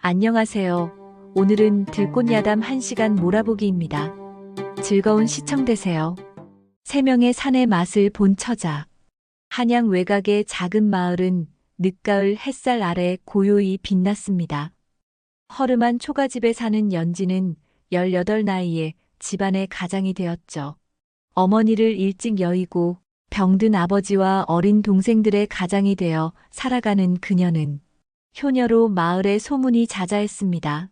안녕하세요. 오늘은 들꽃야담 1시간 몰아보기입니다. 즐거운 시청 되세요. 세 명의 산의 맛을 본 처자. 한양 외곽의 작은 마을은 늦가을 햇살 아래 고요히 빛났습니다. 허름한 초가집에 사는 연지는 18 나이에 집안의 가장이 되었죠. 어머니를 일찍 여의고 병든 아버지와 어린 동생들의 가장이 되어 살아가는 그녀는 효녀로 마을에 소문이 자자했습니다.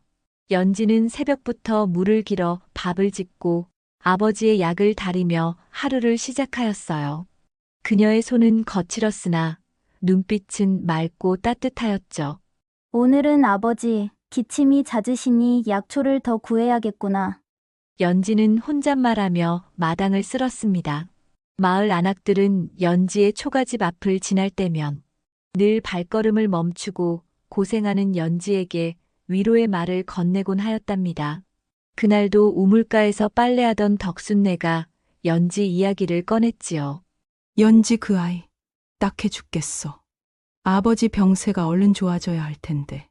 연지는 새벽부터 물을 길어 밥을 짓고 아버지의 약을 다리며 하루를 시작하였어요. 그녀의 손은 거칠었으나 눈빛은 맑고 따뜻하였죠. 오늘은 아버지, 기침이 잦으시니 약초를 더 구해야겠구나. 연지는 혼잣말하며 마당을 쓸었습니다. 마을 안악들은 연지의 초가집 앞을 지날 때면 늘 발걸음을 멈추고 고생하는 연지에게 위로의 말을 건네곤 하였답니다. 그날도 우물가에서 빨래하던 덕순네가 연지 이야기를 꺼냈지요. 연지 그 아이 딱해 죽겠어. 아버지 병세가 얼른 좋아져야 할 텐데.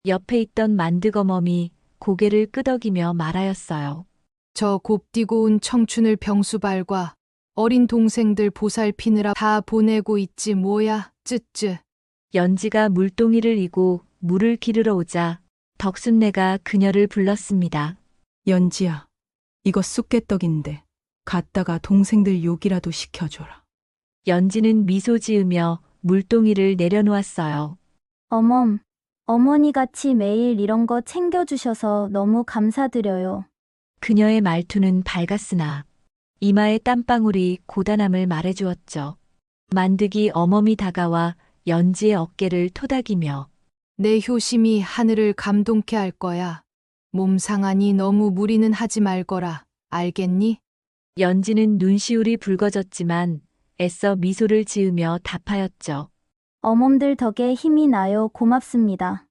옆에 있던 만드거멈이 고개를 끄덕이며 말하였어요. 저 곱디고 온 청춘을 병수발과 어린 동생들 보살피느라 다 보내고 있지 뭐야, 쯔쯔. 연지가 물동이를 이고 물을 기르러 오자 덕순네가 그녀를 불렀습니다. 연지야, 이거 쑥개떡인데 갔다가 동생들 욕이라도 시켜줘라. 연지는 미소 지으며 물동이를 내려놓았어요. 어멈, 어머니같이 매일 이런 거 챙겨주셔서 너무 감사드려요. 그녀의 말투는 밝았으나 이마의 땀방울이 고단함을 말해주었죠. 만득이 어멈이 다가와 연지의 어깨를 토닥이며 내 효심이 하늘을 감동케 할 거야. 몸 상하니 너무 무리는 하지 말거라. 알겠니? 연지는 눈시울이 붉어졌지만 애써 미소를 지으며 답하였죠. 어멈들 덕에 힘이 나요. 고맙습니다.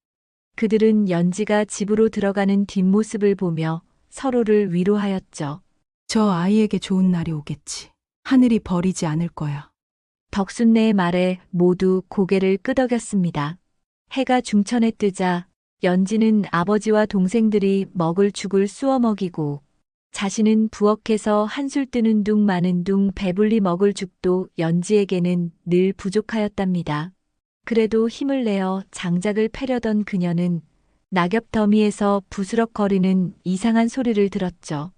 그들은 연지가 집으로 들어가는 뒷모습을 보며 서로를 위로하였죠. 저 아이에게 좋은 날이 오겠지. 하늘이 버리지 않을 거야. 덕순네의 말에 모두 고개를 끄덕였습니다. 해가 중천에 뜨자 연지는 아버지와 동생들이 먹을 죽을 쑤어 먹이고 자신은 부엌에서 한술 뜨는 둥 마는 둥 배불리 먹을 죽도 연지에게는 늘 부족하였답니다. 그래도 힘을 내어 장작을 패려던 그녀는 낙엽 더미에서 부스럭거리는 이상한 소리를 들었죠.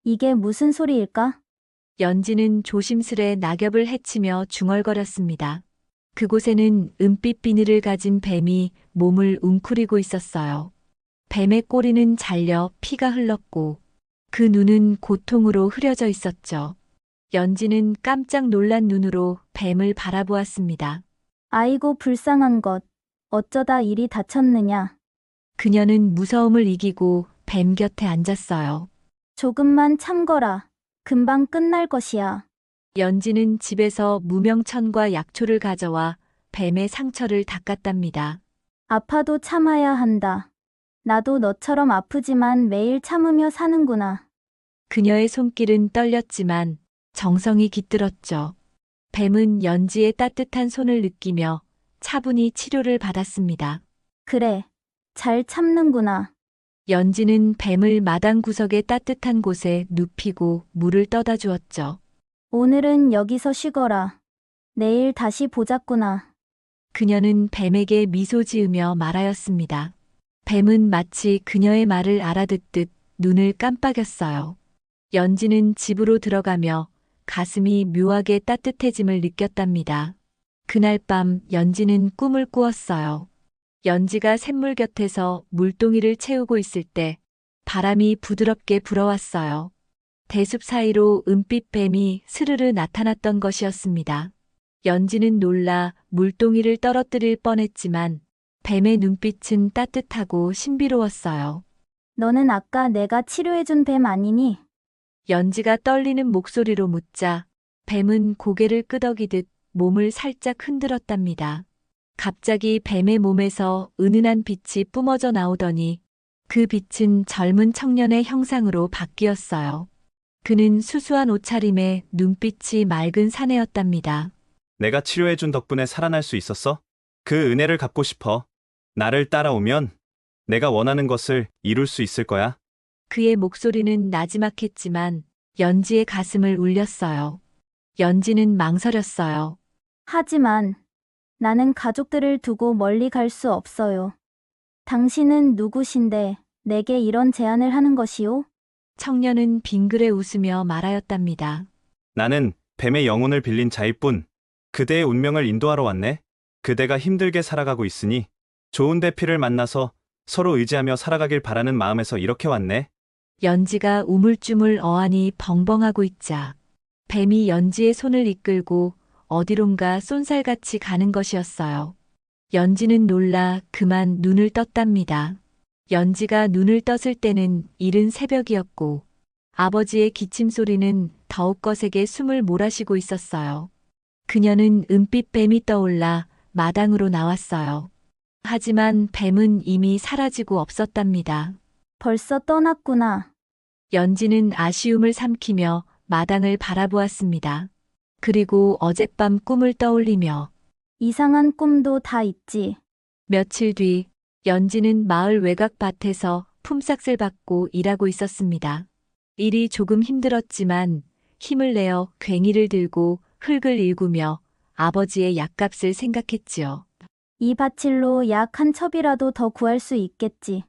이게 무슨 소리일까? 연지는 조심스레 낙엽을 헤치며 중얼거렸습니다. 그곳에는 은빛 비늘을 가진 뱀이 몸을 웅크리고 있었어요. 뱀의 꼬리는 잘려 피가 흘렀고 그 눈은 고통으로 흐려져 있었죠. 연지는 깜짝 놀란 눈으로 뱀을 바라보았습니다. 아이고 불쌍한 것. 어쩌다 일이 다쳤느냐. 그녀는 무서움을 이기고 뱀 곁에 앉았어요. 조금만 참거라. 금방 끝날 것이야. 연지는 집에서 무명천과 약초를 가져와 뱀의 상처를 닦았답니다. 아파도 참아야 한다. 나도 너처럼 아프지만 매일 참으며 사는구나. 그녀의 손길은 떨렸지만 정성이 깃들었죠. 뱀은 연지의 따뜻한 손을 느끼며 차분히 치료를 받았습니다. 그래. 잘 참는구나. 연지는 뱀을 마당 구석의 따뜻한 곳에 눕히고 물을 떠다 주었죠. 오늘은 여기서 쉬거라. 내일 다시 보자꾸나. 그녀는 뱀에게 미소 지으며 말하였습니다. 뱀은 마치 그녀의 말을 알아듣듯 눈을 깜빡였어요. 연지는 집으로 들어가며 가슴이 묘하게 따뜻해짐을 느꼈답니다. 그날 밤 연지는 꿈을 꾸었어요. 연지가 샘물 곁에서 물동이를 채우고 있을 때 바람이 부드럽게 불어왔어요. 대숲 사이로 은빛 뱀이 스르르 나타났던 것이었습니다. 연지는 놀라 물동이를 떨어뜨릴 뻔했지만 뱀의 눈빛은 따뜻하고 신비로웠어요. 너는 아까 내가 치료해준 뱀 아니니? 연지가 떨리는 목소리로 묻자 뱀은 고개를 끄덕이듯 몸을 살짝 흔들었답니다. 갑자기 뱀의 몸에서 은은한 빛이 뿜어져 나오더니 그 빛은 젊은 청년의 형상으로 바뀌었어요. 그는 수수한 옷차림에 눈빛이 맑은 사내였답니다. 내가 치료해준 덕분에 살아날 수 있었어? 그 은혜를 갚고 싶어. 나를 따라오면 내가 원하는 것을 이룰 수 있을 거야? 그의 목소리는 나지막했지만 연지의 가슴을 울렸어요. 연지는 망설였어요. 하지만 나는 가족들을 두고 멀리 갈 수 없어요. 당신은 누구신데 내게 이런 제안을 하는 것이오? 청년은 빙그레 웃으며 말하였답니다. 나는 뱀의 영혼을 빌린 자일 뿐. 그대의 운명을 인도하러 왔네. 그대가 힘들게 살아가고 있으니 좋은 대피를 만나서 서로 의지하며 살아가길 바라는 마음에서 이렇게 왔네. 연지가 우물쭈물 어안이 벙벙하고 있자 뱀이 연지의 손을 이끌고 어디론가 쏜살같이 가는 것이었어요. 연지는 놀라 그만 눈을 떴답니다. 연지가 눈을 떴을 때는 이른 새벽이었고 아버지의 기침 소리는 더욱 거세게 숨을 몰아쉬고 있었어요. 그녀는 은빛 뱀이 떠올라 마당으로 나왔어요. 하지만 뱀은 이미 사라지고 없었답니다. 벌써 떠났구나. 연지는 아쉬움을 삼키며 마당을 바라보았습니다. 그리고 어젯밤 꿈을 떠올리며 이상한 꿈도 다 있지. 며칠 뒤 연지는 마을 외곽 밭에서 품삯을 받고 일하고 있었습니다. 일이 조금 힘들었지만 힘을 내어 괭이를 들고 흙을 일구며 아버지의 약값을 생각했지요. 이 밭일로 약 한 첩이라도 더 구할 수 있겠지.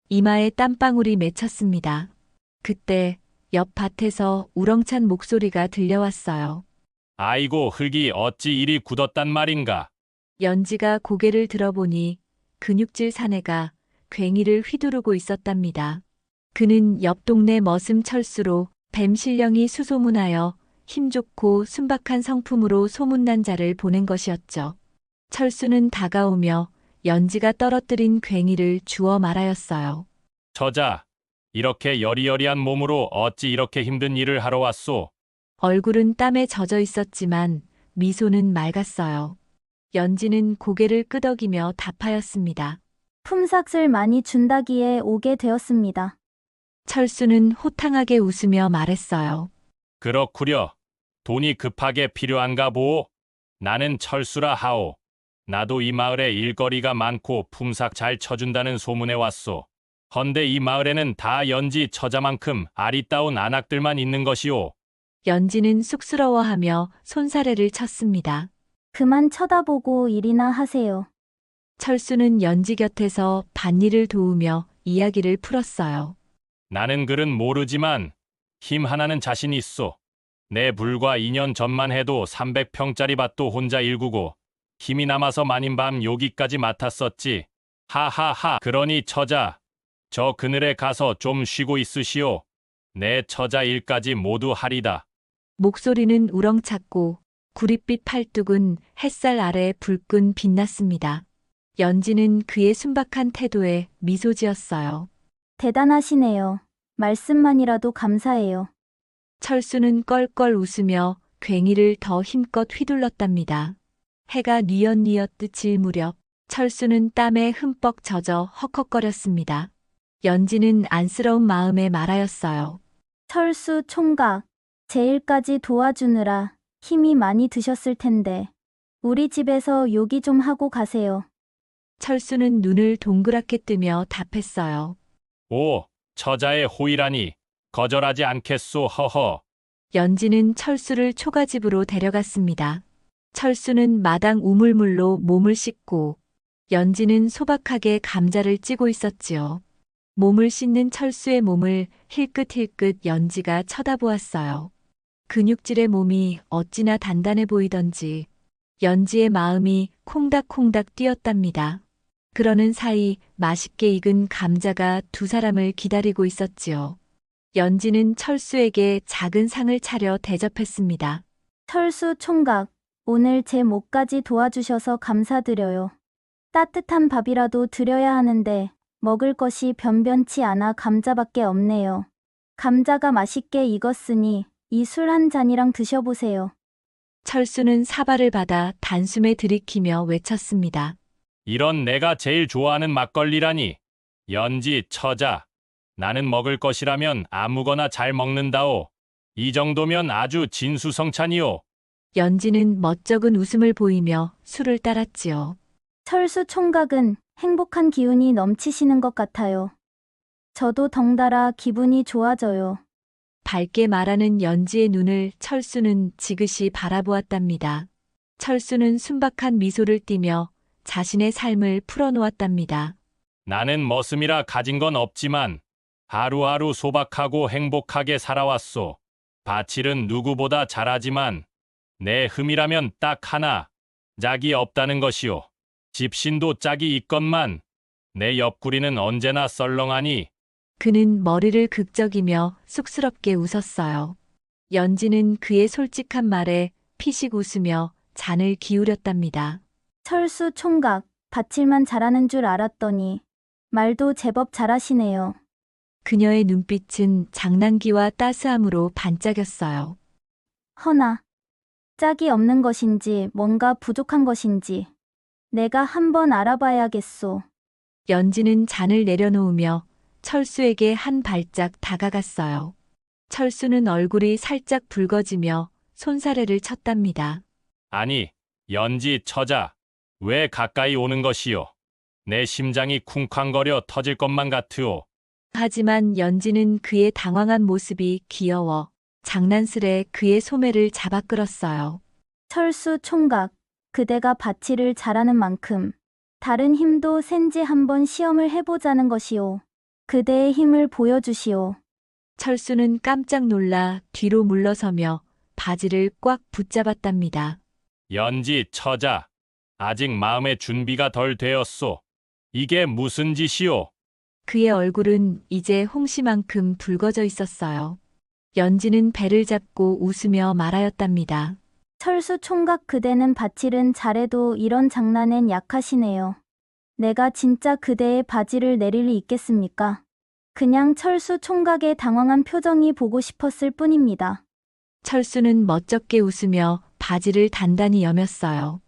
이마에 땀방울이 맺혔습니다. 그때 옆 밭에서 우렁찬 목소리가 들려왔어요. 아이고 흙이 어찌 이리 굳었단 말인가. 연지가 고개를 들어보니 근육질 사내가 괭이를 휘두르고 있었답니다. 그는 옆 동네 머슴 철수로 뱀 신령이 수소문하여 힘 좋고 순박한 성품으로 소문난 자를 보낸 것이었죠. 철수는 다가오며 연지가 떨어뜨린 괭이를 주워 말하였어요. 저자, 이렇게 여리여리한 몸으로 어찌 이렇게 힘든 일을 하러 왔소? 얼굴은 땀에 젖어 있었지만 미소는 맑았어요. 연지는 고개를 끄덕이며 답하였습니다. 품삯을 많이 준다기에 오게 되었습니다. 철수는 호탕하게 웃으며 말했어요. 그렇구려. 돈이 급하게 필요한가 보오. 나는 철수라 하오. 나도 이 마을에 일거리가 많고 품삯 잘 쳐준다는 소문에 왔소. 헌데 이 마을에는 다 연지 처자만큼 아리따운 안악들만 있는 것이오. 연지는 쑥스러워하며 손사래를 쳤습니다. 그만 쳐다보고 일이나 하세요. 철수는 연지 곁에서 밭일을 도우며 이야기를 풀었어요. 나는 글은 모르지만 힘 하나는 자신 있소. 내 불과 2년 전만 해도 300평짜리 밭도 혼자 일구고 힘이 남아서 마님 밤 요기까지 맡았었지. 하하하. 그러니 처자, 저 그늘에 가서 좀 쉬고 있으시오. 내 처자 일까지 모두 하리다. 목소리는 우렁찼고 구릿빛 팔뚝은 햇살 아래 불끈 빛났습니다. 연지는 그의 순박한 태도에 미소 지었어요. 대단하시네요. 말씀만이라도 감사해요. 철수는 껄껄 웃으며 괭이를 더 힘껏 휘둘렀답니다. 해가 뉘엿뉘엿 질 무렵 철수는 땀에 흠뻑 젖어 헉헉거렸습니다. 연지는 안쓰러운 마음에 말하였어요. 철수 총각, 제 일까지 도와주느라 힘이 많이 드셨을 텐데 우리 집에서 요기 좀 하고 가세요. 철수는 눈을 동그랗게 뜨며 답했어요. 오, 처자의 호의라니 거절하지 않겠소. 허허. 연지는 철수를 초가집으로 데려갔습니다. 철수는 마당 우물물로 몸을 씻고 연지는 소박하게 감자를 찌고 있었지요. 몸을 씻는 철수의 몸을 힐끗힐끗 연지가 쳐다보았어요. 근육질의 몸이 어찌나 단단해 보이던지 연지의 마음이 콩닥콩닥 뛰었답니다. 그러는 사이 맛있게 익은 감자가 두 사람을 기다리고 있었지요. 연지는 철수에게 작은 상을 차려 대접했습니다. 철수 총각, 오늘 제 목까지 도와주셔서 감사드려요. 따뜻한 밥이라도 드려야 하는데 먹을 것이 변변치 않아 감자밖에 없네요. 감자가 맛있게 익었으니 이 술 한 잔이랑 드셔보세요. 철수는 사발을 받아 단숨에 들이키며 외쳤습니다. 이런 내가 제일 좋아하는 막걸리라니. 연지 처자, 나는 먹을 것이라면 아무거나 잘 먹는다오. 이 정도면 아주 진수성찬이오. 연지는 멋쩍은 웃음을 보이며 술을 따랐지요. 철수 총각은 행복한 기운이 넘치시는 것 같아요. 저도 덩달아 기분이 좋아져요. 밝게 말하는 연지의 눈을 철수는 지그시 바라보았답니다. 철수는 순박한 미소를 띠며 자신의 삶을 풀어놓았답니다. 나는 머슴이라 가진 건 없지만 하루하루 소박하고 행복하게 살아왔소. 바칠은 누구보다 잘하지만 내 흠이라면 딱 하나, 짝이 없다는 것이오. 집신도 짝이 있건만 내 옆구리는 언제나 썰렁하니 그는 머리를 극적이며 쑥스럽게 웃었어요. 연지는 그의 솔직한 말에 피식 웃으며 잔을 기울였답니다. 철수 총각, 바칠만 잘하는 줄 알았더니 말도 제법 잘하시네요. 그녀의 눈빛은 장난기와 따스함으로 반짝였어요. 허나, 짝이 없는 것인지 뭔가 부족한 것인지 내가 한번 알아봐야겠소. 연지는 잔을 내려놓으며 철수에게 한 발짝 다가갔어요. 철수는 얼굴이 살짝 붉어지며 손사래를 쳤답니다. 아니, 연지 처자, 왜 가까이 오는 것이오? 내 심장이 쿵쾅거려 터질 것만 같으오. 하지만 연지는 그의 당황한 모습이 귀여워 장난스레 그의 소매를 잡아 끌었어요. 철수 총각, 그대가 바치를 잘하는 만큼 다른 힘도 센지 한번 시험을 해보자는 것이오. 그대의 힘을 보여주시오. 철수는 깜짝 놀라 뒤로 물러서며 바지를 꽉 붙잡았답니다. 연지 처자, 아직 마음의 준비가 덜 되었소. 이게 무슨 짓이오? 그의 얼굴은 이제 홍시만큼 붉어져 있었어요. 연지는 배를 잡고 웃으며 말하였답니다. 철수 총각, 그대는 바칠은 잘해도 이런 장난엔 약하시네요. 내가 진짜 그대의 바지를 내릴 리 있겠습니까? 그냥 철수 총각의 당황한 표정이 보고 싶었을 뿐입니다. 철수는 멋쩍게 웃으며 바지를 단단히 여몄어요.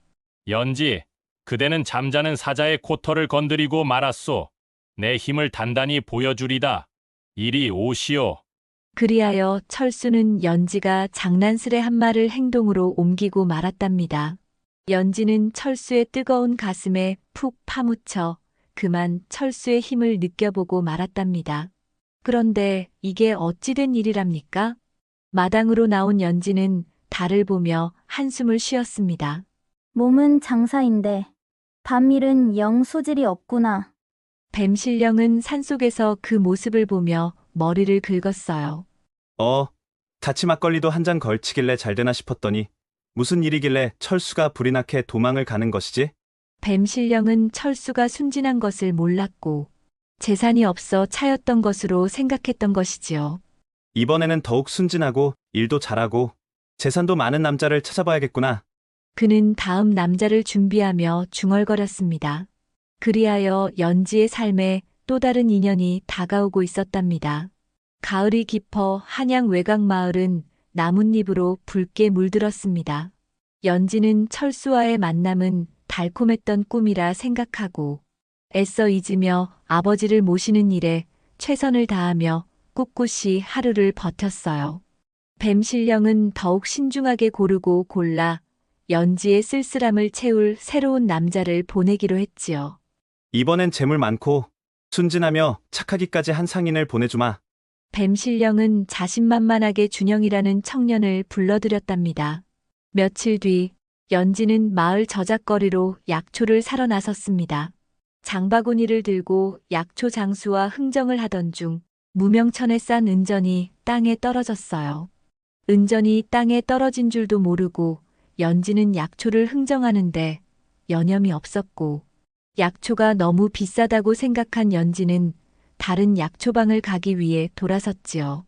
연지, 그대는 잠자는 사자의 코털을 건드리고 말았소. 내 힘을 단단히 보여주리다. 이리 오시오. 그리하여 철수는 연지가 장난스레 한 말을 행동으로 옮기고 말았답니다. 연지는 철수의 뜨거운 가슴에 푹 파묻혀 그만 철수의 힘을 느껴보고 말았답니다. 그런데 이게 어찌된 일이랍니까? 마당으로 나온 연지는 달을 보며 한숨을 쉬었습니다. 몸은 장사인데 밤일은 영 소질이 없구나. 뱀신령은 산속에서 그 모습을 보며 머리를 긁었어요. 다치 막걸리도 한 잔 걸치길래 잘 되나 싶었더니 무슨 일이길래 철수가 불이 나게 도망을 가는 것이지? 뱀신령은 철수가 순진한 것을 몰랐고 재산이 없어 차였던 것으로 생각했던 것이지요. 이번에는 더욱 순진하고 일도 잘하고 재산도 많은 남자를 찾아봐야겠구나. 그는 다음 남자를 준비하며 중얼거렸습니다. 그리하여 연지의 삶에 또 다른 인연이 다가오고 있었답니다. 가을이 깊어 한양 외곽 마을은 나뭇잎으로 붉게 물들었습니다. 연지는 철수와의 만남은 달콤했던 꿈이라 생각하고 애써 잊으며 아버지를 모시는 일에 최선을 다하며 꿋꿋이 하루를 버텼어요. 뱀신령은 더욱 신중하게 고르고 골라 연지의 쓸쓸함을 채울 새로운 남자를 보내기로 했지요. 이번엔 재물 많고 순진하며 착하기까지 한 상인을 보내주마. 뱀신령은 자신만만하게 준영이라는 청년을 불러들였답니다. 며칠 뒤 연지는 마을 저작거리로 약초를 사러 나섰습니다. 장바구니를 들고 약초 장수와 흥정을 하던 중 무명천에 싼 은전이 땅에 떨어졌어요. 은전이 땅에 떨어진 줄도 모르고 연지는 약초를 흥정하는데 여념이 없었고 약초가 너무 비싸다고 생각한 연지는 다른 약초방을 가기 위해 돌아섰지요.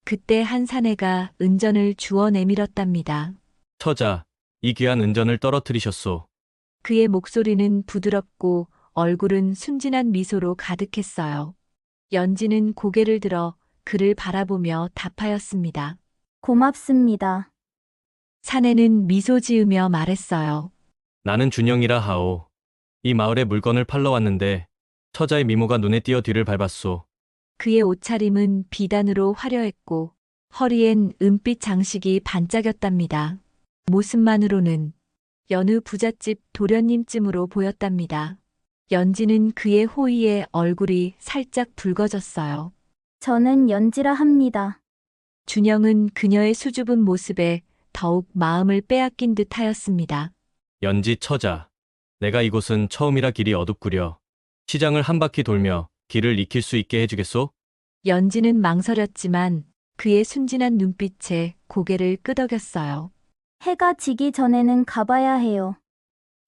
그때 한 사내가 은전을 주워 내밀었답니다. 처자, 이 귀한 은전을 떨어뜨리셨소. 그의 목소리는 부드럽고 얼굴은 순진한 미소로 가득했어요. 연지는 고개를 들어 그를 바라보며 답하였습니다. 고맙습니다. 사내는 미소 지으며 말했어요. 나는 준영이라 하오. 이 마을에 물건을 팔러 왔는데 처자의 미모가 눈에 띄어 뒤를 밟았소. 그의 옷차림은 비단으로 화려했고 허리엔 은빛 장식이 반짝였답니다. 모습만으로는 여느 부잣집 도련님쯤으로 보였답니다. 연지는 그의 호의에 얼굴이 살짝 붉어졌어요. 저는 연지라 합니다. 준영은 그녀의 수줍은 모습에 더욱 마음을 빼앗긴 듯 하였습니다. 연지 처자. 내가 이곳은 처음이라 길이 어둡구려. 시장을 한 바퀴 돌며 길을 익힐 수 있게 해주겠소? 연지는 망설였지만 그의 순진한 눈빛에 고개를 끄덕였어요. 해가 지기 전에는 가봐야 해요.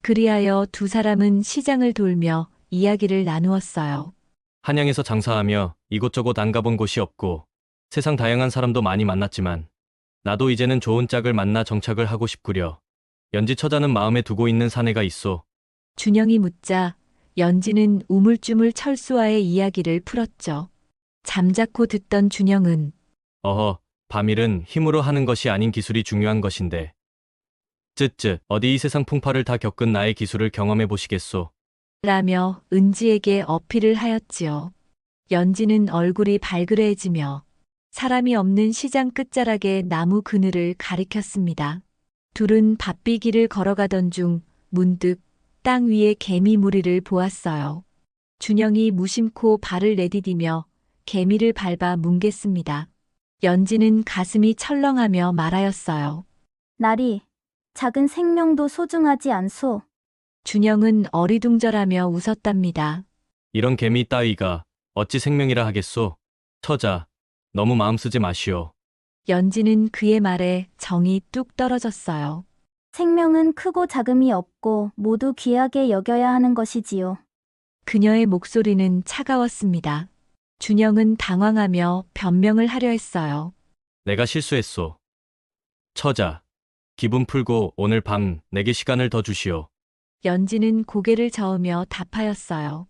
그리하여 두 사람은 시장을 돌며 이야기를 나누었어요. 한양에서 장사하며 이곳저곳 안 가본 곳이 없고 세상 다양한 사람도 많이 만났지만 나도 이제는 좋은 짝을 만나 정착을 하고 싶구려. 연지 처자는 마음에 두고 있는 사내가 있소. 준영이 묻자 연지는 우물쭈물 철수와의 이야기를 풀었죠. 잠자코 듣던 준영은 어허, 밤일은 힘으로 하는 것이 아닌 기술이 중요한 것인데. 쯧쯧, 어디 이 세상 풍파를 다 겪은 나의 기술을 경험해 보시겠소. 라며 은지에게 어필을 하였지요. 연지는 얼굴이 발그레해지며 사람이 없는 시장 끝자락의 나무 그늘을 가리켰습니다. 둘은 바삐 길을 걸어가던 중 문득 땅 위에 개미 무리를 보았어요. 준영이 무심코 발을 내디디며 개미를 밟아 뭉갰습니다. 연지는 가슴이 철렁하며 말하였어요. 나리, 작은 생명도 소중하지 않소. 준영은 어리둥절하며 웃었답니다. 이런 개미 따위가 어찌 생명이라 하겠소. 처자, 너무 마음 쓰지 마시오. 연지는 그의 말에 정이 뚝 떨어졌어요. 생명은 크고 작음이 없고 모두 귀하게 여겨야 하는 것이지요. 그녀의 목소리는 차가웠습니다. 준영은 당황하며 변명을 하려 했어요. 내가 실수했소. 처자, 기분 풀고 오늘 밤 내게 시간을 더 주시오. 연지는 고개를 저으며 답하였어요.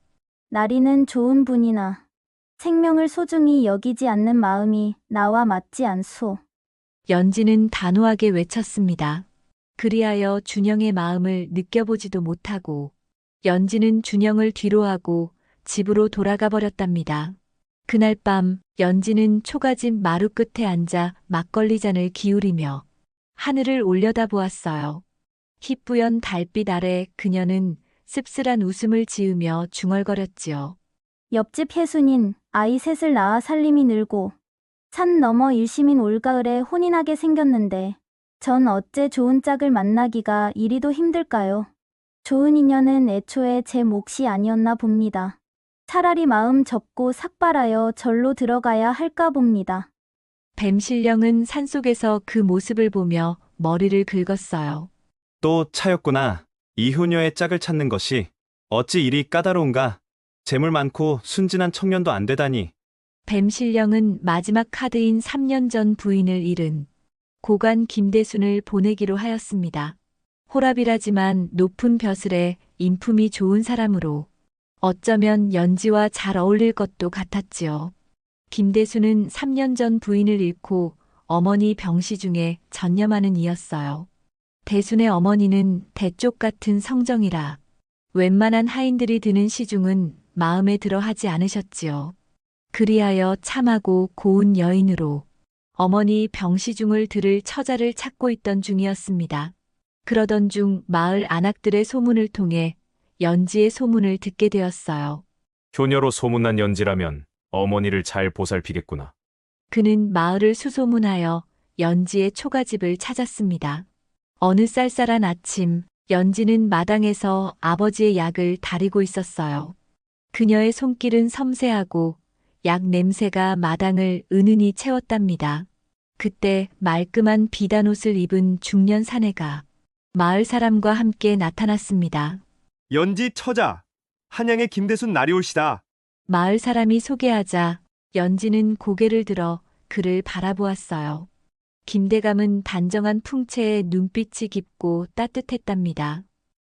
나리는 좋은 분이나 생명을 소중히 여기지 않는 마음이 나와 맞지 않소. 연지는 단호하게 외쳤습니다. 그리하여 준영의 마음을 느껴보지도 못하고 연지는 준영을 뒤로하고 집으로 돌아가 버렸답니다. 그날 밤 연지는 초가집 마루 끝에 앉아 막걸리 잔을 기울이며 하늘을 올려다보았어요. 희뿌연 달빛 아래 그녀는 씁쓸한 웃음을 지으며 중얼거렸지요. 옆집 혜순인 아이 셋을 낳아 살림이 늘고 산 너머 일심인 올가을에 혼인하게 생겼는데 전 어째 좋은 짝을 만나기가 이리도 힘들까요? 좋은 인연은 애초에 제 몫이 아니었나 봅니다. 차라리 마음 접고 삭발하여 절로 들어가야 할까 봅니다. 뱀신령은 산속에서 그 모습을 보며 머리를 긁었어요. 또 차였구나. 이 효녀의 짝을 찾는 것이 어찌 이리 까다로운가. 재물 많고 순진한 청년도 안 되다니. 뱀신령은 마지막 카드인 3년 전 부인을 잃은 고관 김대순을 보내기로 하였습니다. 호랍이라지만 높은 벼슬에 인품이 좋은 사람으로 어쩌면 연지와 잘 어울릴 것도 같았지요. 김대순은 3년 전 부인을 잃고 어머니 병시 중에 전념하는 이였어요. 대순의 어머니는 대쪽 같은 성정이라 웬만한 하인들이 드는 시중은 마음에 들어 하지 않으셨지요. 그리하여 참하고 고운 여인으로 어머니 병시중을 들을 처자를 찾고 있던 중이었습니다. 그러던 중 마을 안악들의 소문을 통해 연지의 소문을 듣게 되었어요. 효녀로 소문난 연지라면 어머니를 잘 보살피겠구나. 그는 마을을 수소문하여 연지의 초가집을 찾았습니다. 어느 쌀쌀한 아침, 연지는 마당에서 아버지의 약을 다리고 있었어요. 그녀의 손길은 섬세하고 약 냄새가 마당을 은은히 채웠답니다. 그때 말끔한 비단옷을 입은 중년 사내가 마을 사람과 함께 나타났습니다. 연지 처자, 한양의 김대순 나리올시다. 마을 사람이 소개하자 연지는 고개를 들어 그를 바라보았어요. 김대감은 단정한 풍채에 눈빛이 깊고 따뜻했답니다.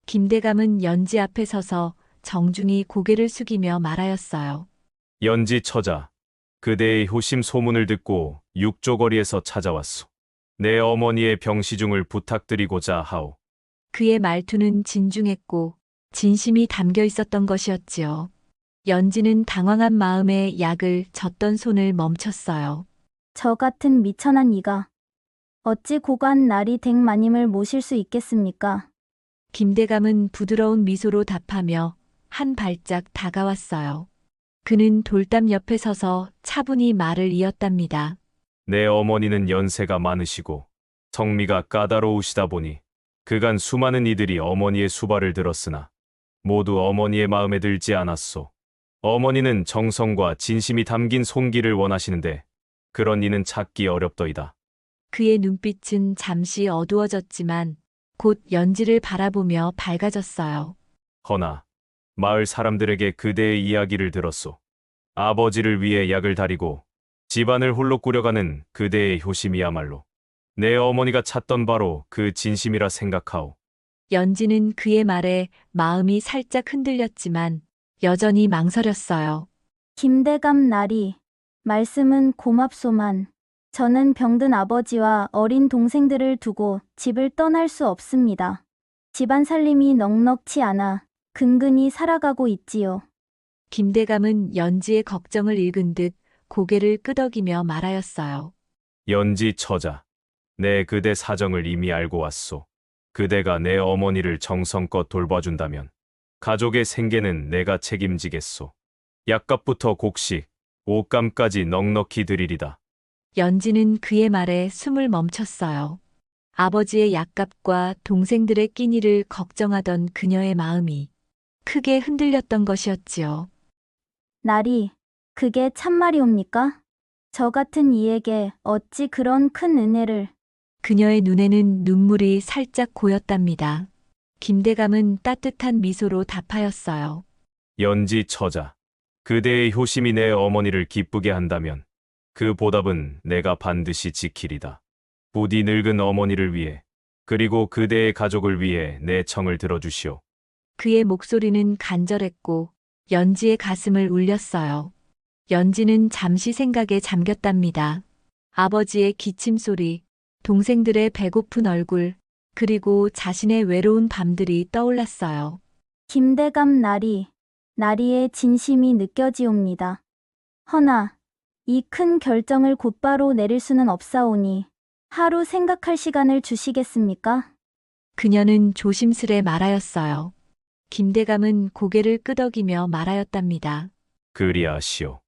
김대감은 연지 앞에 서서 정중히 고개를 숙이며 말하였어요. 연지 처자, 그대의 효심 소문을 듣고 육조거리에서 찾아왔소. 내 어머니의 병시중을 부탁드리고자 하오. 그의 말투는 진중했고 진심이 담겨 있었던 것이었지요. 연지는 당황한 마음에 약을 젓던 손을 멈췄어요. 저 같은 미천한 이가 어찌 고관 나리 댁 마님을 모실 수 있겠습니까? 김대감은 부드러운 미소로 답하며 한 발짝 다가왔어요. 그는 돌담 옆에 서서 차분히 말을 이었답니다. 내 어머니는 연세가 많으시고 성미가 까다로우시다 보니 그간 수많은 이들이 어머니의 수발을 들었으나 모두 어머니의 마음에 들지 않았소. 어머니는 정성과 진심이 담긴 손길을 원하시는데 그런 이는 찾기 어렵더이다. 그의 눈빛은 잠시 어두워졌지만 곧 연지를 바라보며 밝아졌어요. 허나 마을 사람들에게 그대의 이야기를 들었소. 아버지를 위해 약을 다리고 집안을 홀로 꾸려가는 그대의 효심이야말로 내 어머니가 찾던 바로 그 진심이라 생각하오. 연지는 그의 말에 마음이 살짝 흔들렸지만 여전히 망설였어요. 김대감 나리, 말씀은 고맙소만. 저는 병든 아버지와 어린 동생들을 두고 집을 떠날 수 없습니다. 집안 살림이 넉넉치 않아 근근히 살아가고 있지요. 김대감은 연지의 걱정을 읽은 듯 고개를 끄덕이며 말하였어요. 연지 처자, 내 그대 사정을 이미 알고 왔소. 그대가 내 어머니를 정성껏 돌봐준다면 가족의 생계는 내가 책임지겠소. 약값부터 곡식, 옷감까지 넉넉히 드리리다. 연지는 그의 말에 숨을 멈췄어요. 아버지의 약값과 동생들의 끼니를 걱정하던 그녀의 마음이 크게 흔들렸던 것이었지요. 나리, 그게 참말이옵니까? 저 같은 이에게 어찌 그런 큰 은혜를. 그녀의 눈에는 눈물이 살짝 고였답니다. 김대감은 따뜻한 미소로 답하였어요. 연지 처자, 그대의 효심이 내 어머니를 기쁘게 한다면 그 보답은 내가 반드시 지키리다. 부디 늙은 어머니를 위해 그리고 그대의 가족을 위해 내 청을 들어주시오. 그의 목소리는 간절했고 연지의 가슴을 울렸어요. 연지는 잠시 생각에 잠겼답니다. 아버지의 기침 소리, 동생들의 배고픈 얼굴, 그리고 자신의 외로운 밤들이 떠올랐어요. 김대감 나리, 나리의 진심이 느껴지옵니다. 허나 이 큰 결정을 곧바로 내릴 수는 없사오니 하루 생각할 시간을 주시겠습니까? 그녀는 조심스레 말하였어요. 김대감은 고개를 끄덕이며 말하였답니다. 그리하시오.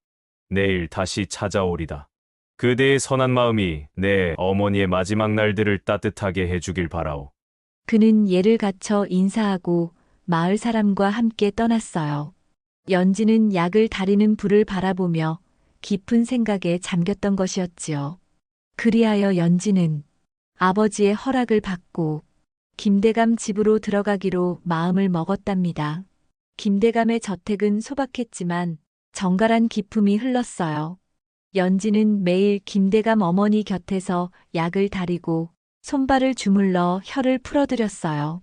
내일 다시 찾아오리다. 그대의 선한 마음이 내 어머니의 마지막 날들을 따뜻하게 해주길 바라오. 그는 예를 갖춰 인사하고 마을 사람과 함께 떠났어요. 연지는 약을 다리는 불을 바라보며 깊은 생각에 잠겼던 것이었지요. 그리하여 연지는 아버지의 허락을 받고 김대감 집으로 들어가기로 마음을 먹었답니다. 김대감의 저택은 소박했지만 정갈한 기품이 흘렀어요. 연지는 매일 김대감 어머니 곁에서 약을 다리고 손발을 주물러 혀를 풀어드렸어요.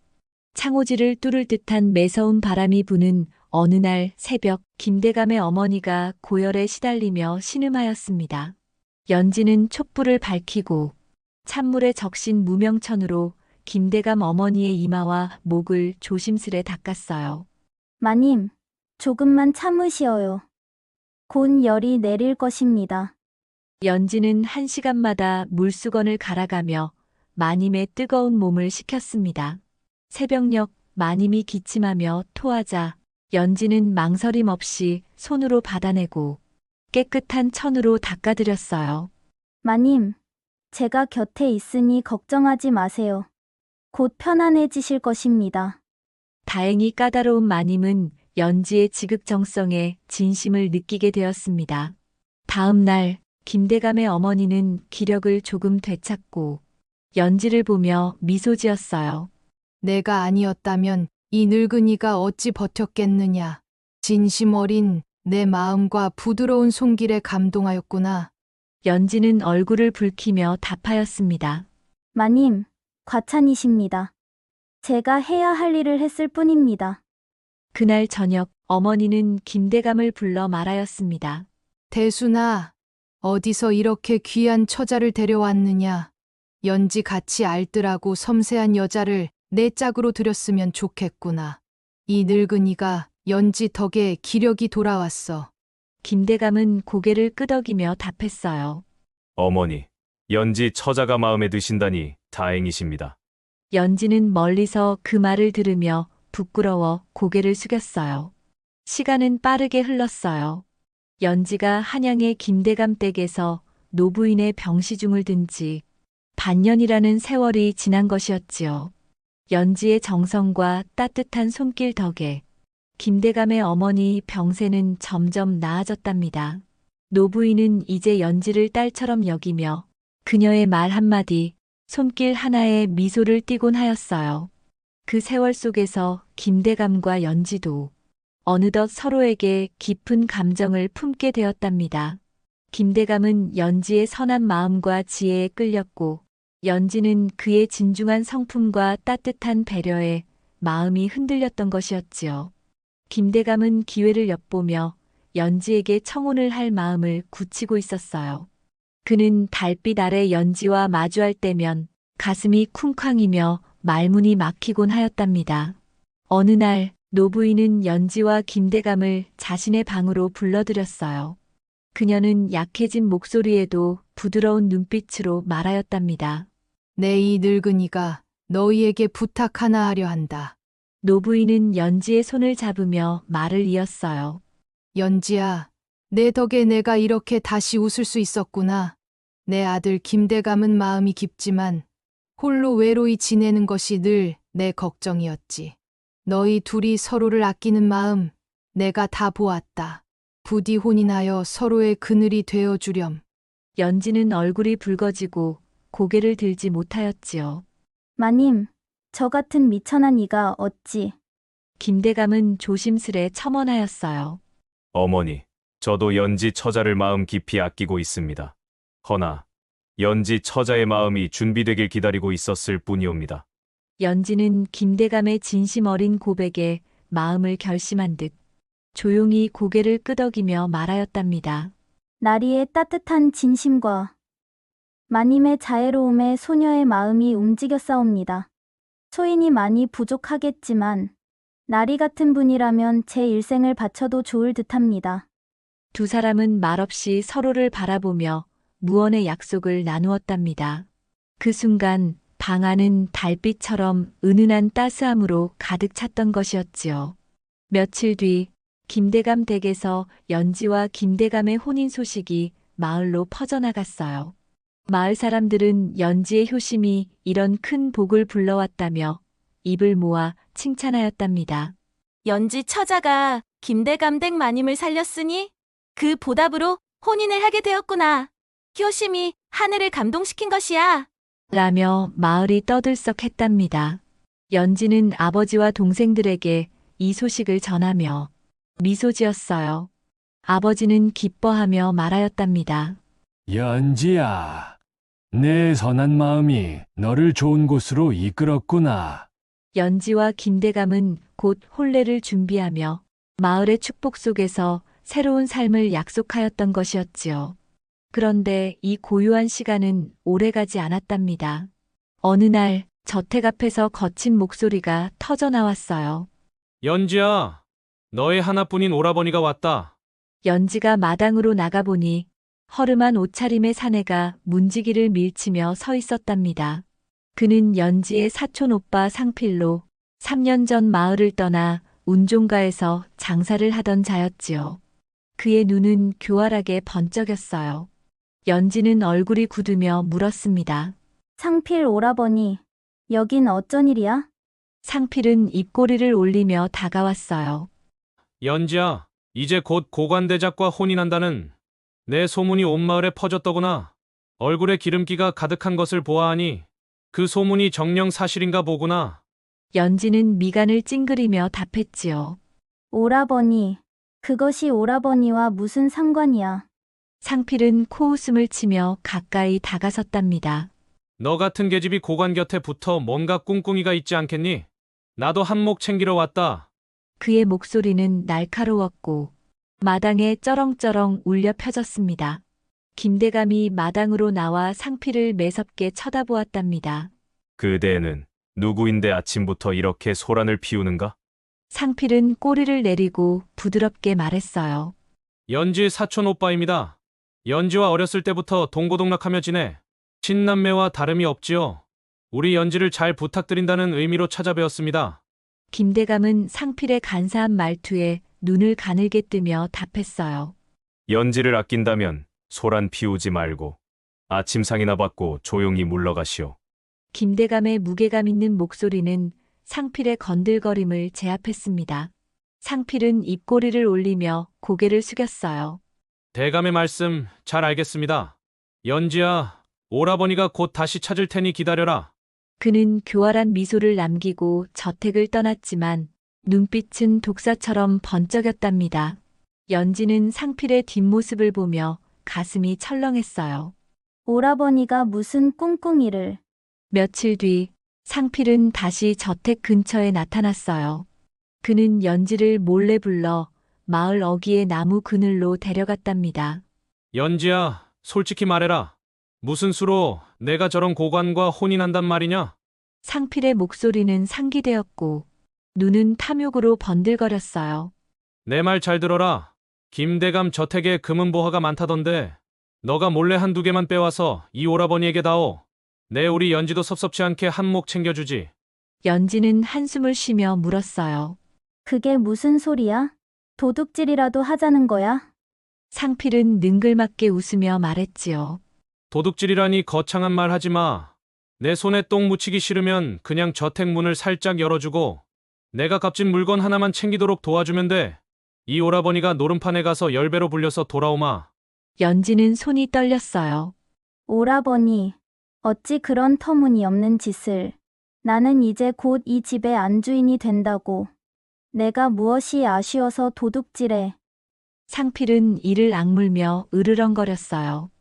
창호지를 뚫을 듯한 매서운 바람이 부는 어느 날 새벽 김대감의 어머니가 고열에 시달리며 신음하였습니다. 연지는 촛불을 밝히고 찬물에 적신 무명천으로 김대감 어머니의 이마와 목을 조심스레 닦았어요. 마님, 조금만 참으시어요. 곧 열이 내릴 것입니다. 연지는 1시간마다 물수건을 갈아가며 마님의 뜨거운 몸을 식혔습니다. 새벽녘 마님이 기침하며 토하자 연지는 망설임 없이 손으로 받아내고 깨끗한 천으로 닦아드렸어요. 마님, 제가 곁에 있으니 걱정하지 마세요. 곧 편안해지실 것입니다. 다행히 까다로운 마님은 연지의 지극정성에 진심을 느끼게 되었습니다. 다음 날 김대감의 어머니는 기력을 조금 되찾고 연지를 보며 미소 지었어요. 내가 아니었다면 이 늙은이가 어찌 버텼겠느냐. 진심 어린 내 마음과 부드러운 손길에 감동하였구나. 연지는 얼굴을 붉히며 답하였습니다. 마님, 과찬이십니다. 제가 해야 할 일을 했을 뿐입니다. 그날 저녁 어머니는 김대감을 불러 말하였습니다. 대순아, 어디서 이렇게 귀한 처자를 데려왔느냐. 연지 같이 알뜰하고 섬세한 여자를 내 짝으로 들였으면 좋겠구나. 이 늙은이가 연지 덕에 기력이 돌아왔어. 김대감은 고개를 끄덕이며 답했어요. 어머니, 연지 처자가 마음에 드신다니 다행이십니다. 연지는 멀리서 그 말을 들으며 부끄러워 고개를 숙였어요. 시간은 빠르게 흘렀어요. 연지가 한양의 김대감 댁에서 노부인의 병시중을 든 지 반년이라는 세월이 지난 것이었지요. 연지의 정성과 따뜻한 손길 덕에 김대감의 어머니 병세는 점점 나아졌답니다. 노부인은 이제 연지를 딸처럼 여기며 그녀의 말 한마디, 손길 하나에 미소를 띠곤 하였어요. 그 세월 속에서 김대감과 연지도 어느덧 서로에게 깊은 감정을 품게 되었답니다. 김대감은 연지의 선한 마음과 지혜에 끌렸고, 연지는 그의 진중한 성품과 따뜻한 배려에 마음이 흔들렸던 것이었지요. 김대감은 기회를 엿보며 연지에게 청혼을 할 마음을 굳히고 있었어요. 그는 달빛 아래 연지와 마주할 때면 가슴이 쿵쾅이며 말문이 막히곤 하였답니다. 어느 날 노부인은 연지와 김대감을 자신의 방으로 불러들였어요. 그녀는 약해진 목소리에도 부드러운 눈빛으로 말하였답니다. 내 이 늙은이가 너희에게 부탁 하나 하려 한다. 노부인은 연지의 손을 잡으며 말을 이었어요. 연지야, 내 덕에 내가 이렇게 다시 웃을 수 있었구나. 내 아들 김대감은 마음이 깊지만 홀로 외로이 지내는 것이 늘 내 걱정이었지. 너희 둘이 서로를 아끼는 마음 내가 다 보았다. 부디 혼인하여 서로의 그늘이 되어주렴. 연지는 얼굴이 붉어지고 고개를 들지 못하였지요. 마님, 저 같은 미천한 이가 어찌. 김대감은 조심스레 첨언하였어요. 어머니, 저도 연지 처자를 마음 깊이 아끼고 있습니다. 허나 연지 처자의 마음이 준비되길 기다리고 있었을 뿐이옵니다. 연지는 김대감의 진심 어린 고백에 마음을 결심한 듯 조용히 고개를 끄덕이며 말하였답니다. 나리의 따뜻한 진심과 마님의 자애로움에 소녀의 마음이 움직였사옵니다. 소인이 많이 부족하겠지만 나리 같은 분이라면 제 일생을 바쳐도 좋을 듯합니다. 두 사람은 말없이 서로를 바라보며 무언의 약속을 나누었답니다. 그 순간 방 안은 달빛처럼 은은한 따스함으로 가득 찼던 것이었지요. 며칠 뒤 김대감 댁에서 연지와 김대감의 혼인 소식이 마을로 퍼져나갔어요. 마을 사람들은 연지의 효심이 이런 큰 복을 불러왔다며 입을 모아 칭찬하였답니다. 연지 처자가 김대감 댁 마님을 살렸으니 그 보답으로 혼인을 하게 되었구나. 효심이 하늘을 감동시킨 것이야. 라며 마을이 떠들썩했답니다. 연지는 아버지와 동생들에게 이 소식을 전하며 미소 지었어요. 아버지는 기뻐하며 말하였답니다. 연지야, 내 선한 마음이 너를 좋은 곳으로 이끌었구나. 연지와 김대감은 곧 혼례를 준비하며 마을의 축복 속에서 새로운 삶을 약속하였던 것이었지요. 그런데 이 고요한 시간은 오래가지 않았답니다. 어느 날 저택 앞에서 거친 목소리가 터져 나왔어요. 연지야, 너의 하나뿐인 오라버니가 왔다. 연지가 마당으로 나가보니 허름한 옷차림의 사내가 문지기를 밀치며 서 있었답니다. 그는 연지의 사촌 오빠 상필로 3년 전 마을을 떠나 운종가에서 장사를 하던 자였지요. 그의 눈은 교활하게 번쩍였어요. 연지는 얼굴이 굳으며 물었습니다. 상필 오라버니, 여긴 어쩐 일이야? 상필은 입꼬리를 올리며 다가왔어요. 연지야, 이제 곧 고관대작과 혼인한다는 내 소문이 온 마을에 퍼졌더구나. 얼굴에 기름기가 가득한 것을 보아하니 그 소문이 정녕 사실인가 보구나. 연지는 미간을 찡그리며 답했지요. 오라버니, 그것이 오라버니와 무슨 상관이야? 상필은 코웃음을 치며 가까이 다가섰답니다. 너 같은 계집이 고관 곁에 붙어 뭔가 꿍꿍이가 있지 않겠니? 나도 한몫 챙기러 왔다. 그의 목소리는 날카로웠고 마당에 쩌렁쩌렁 울려 펴졌습니다. 김대감이 마당으로 나와 상필을 매섭게 쳐다보았답니다. 그대는 누구인데 아침부터 이렇게 소란을 피우는가? 상필은 꼬리를 내리고 부드럽게 말했어요. 연지 사촌 오빠입니다. 연지와 어렸을 때부터 동고동락하며 지내 친남매와 다름이 없지요. 우리 연지를 잘 부탁드린다는 의미로 찾아뵈었습니다. 김대감은 상필의 간사한 말투에 눈을 가늘게 뜨며 답했어요. 연지를 아낀다면 소란 피우지 말고 아침상이나 받고 조용히 물러가시오. 김대감의 무게감 있는 목소리는 상필의 건들거림을 제압했습니다. 상필은 입꼬리를 올리며 고개를 숙였어요. 대감의 말씀 잘 알겠습니다. 연지야, 오라버니가 곧 다시 찾을 테니 기다려라. 그는 교활한 미소를 남기고 저택을 떠났지만 눈빛은 독사처럼 번쩍였답니다. 연지는 상필의 뒷모습을 보며 가슴이 철렁했어요. 오라버니가 무슨 꿍꿍이를. 며칠 뒤 상필은 다시 저택 근처에 나타났어요. 그는 연지를 몰래 불러 마을 어귀의 나무 그늘로 데려갔답니다. 연지야, 솔직히 말해라. 무슨 수로 내가 저런 고관과 혼인한단 말이냐? 상필의 목소리는 상기되었고 눈은 탐욕으로 번들거렸어요. 내 말 잘 들어라. 김대감 저택에 금은보화가 많다던데 너가 몰래 한두 개만 빼와서 이 오라버니에게 다오. 내 우리 연지도 섭섭치 않게 한 몫 챙겨주지. 연지는 한숨을 쉬며 물었어요. 그게 무슨 소리야? 도둑질이라도 하자는 거야? 상필은 능글맞게 웃으며 말했지요. 도둑질이라니 거창한 말 하지 마. 내 손에 똥 묻히기 싫으면 그냥 저택 문을 살짝 열어주고 내가 값진 물건 하나만 챙기도록 도와주면 돼. 이 오라버니가 노름판에 가서 10배로 불려서 돌아오마. 연지는 손이 떨렸어요. 오라버니, 어찌 그런 터무니없는 짓을. 나는 이제 곧 이 집의 안주인이 된다고. 내가 무엇이 아쉬워서 도둑질해. 상필은 이를 악물며 으르렁거렸어요.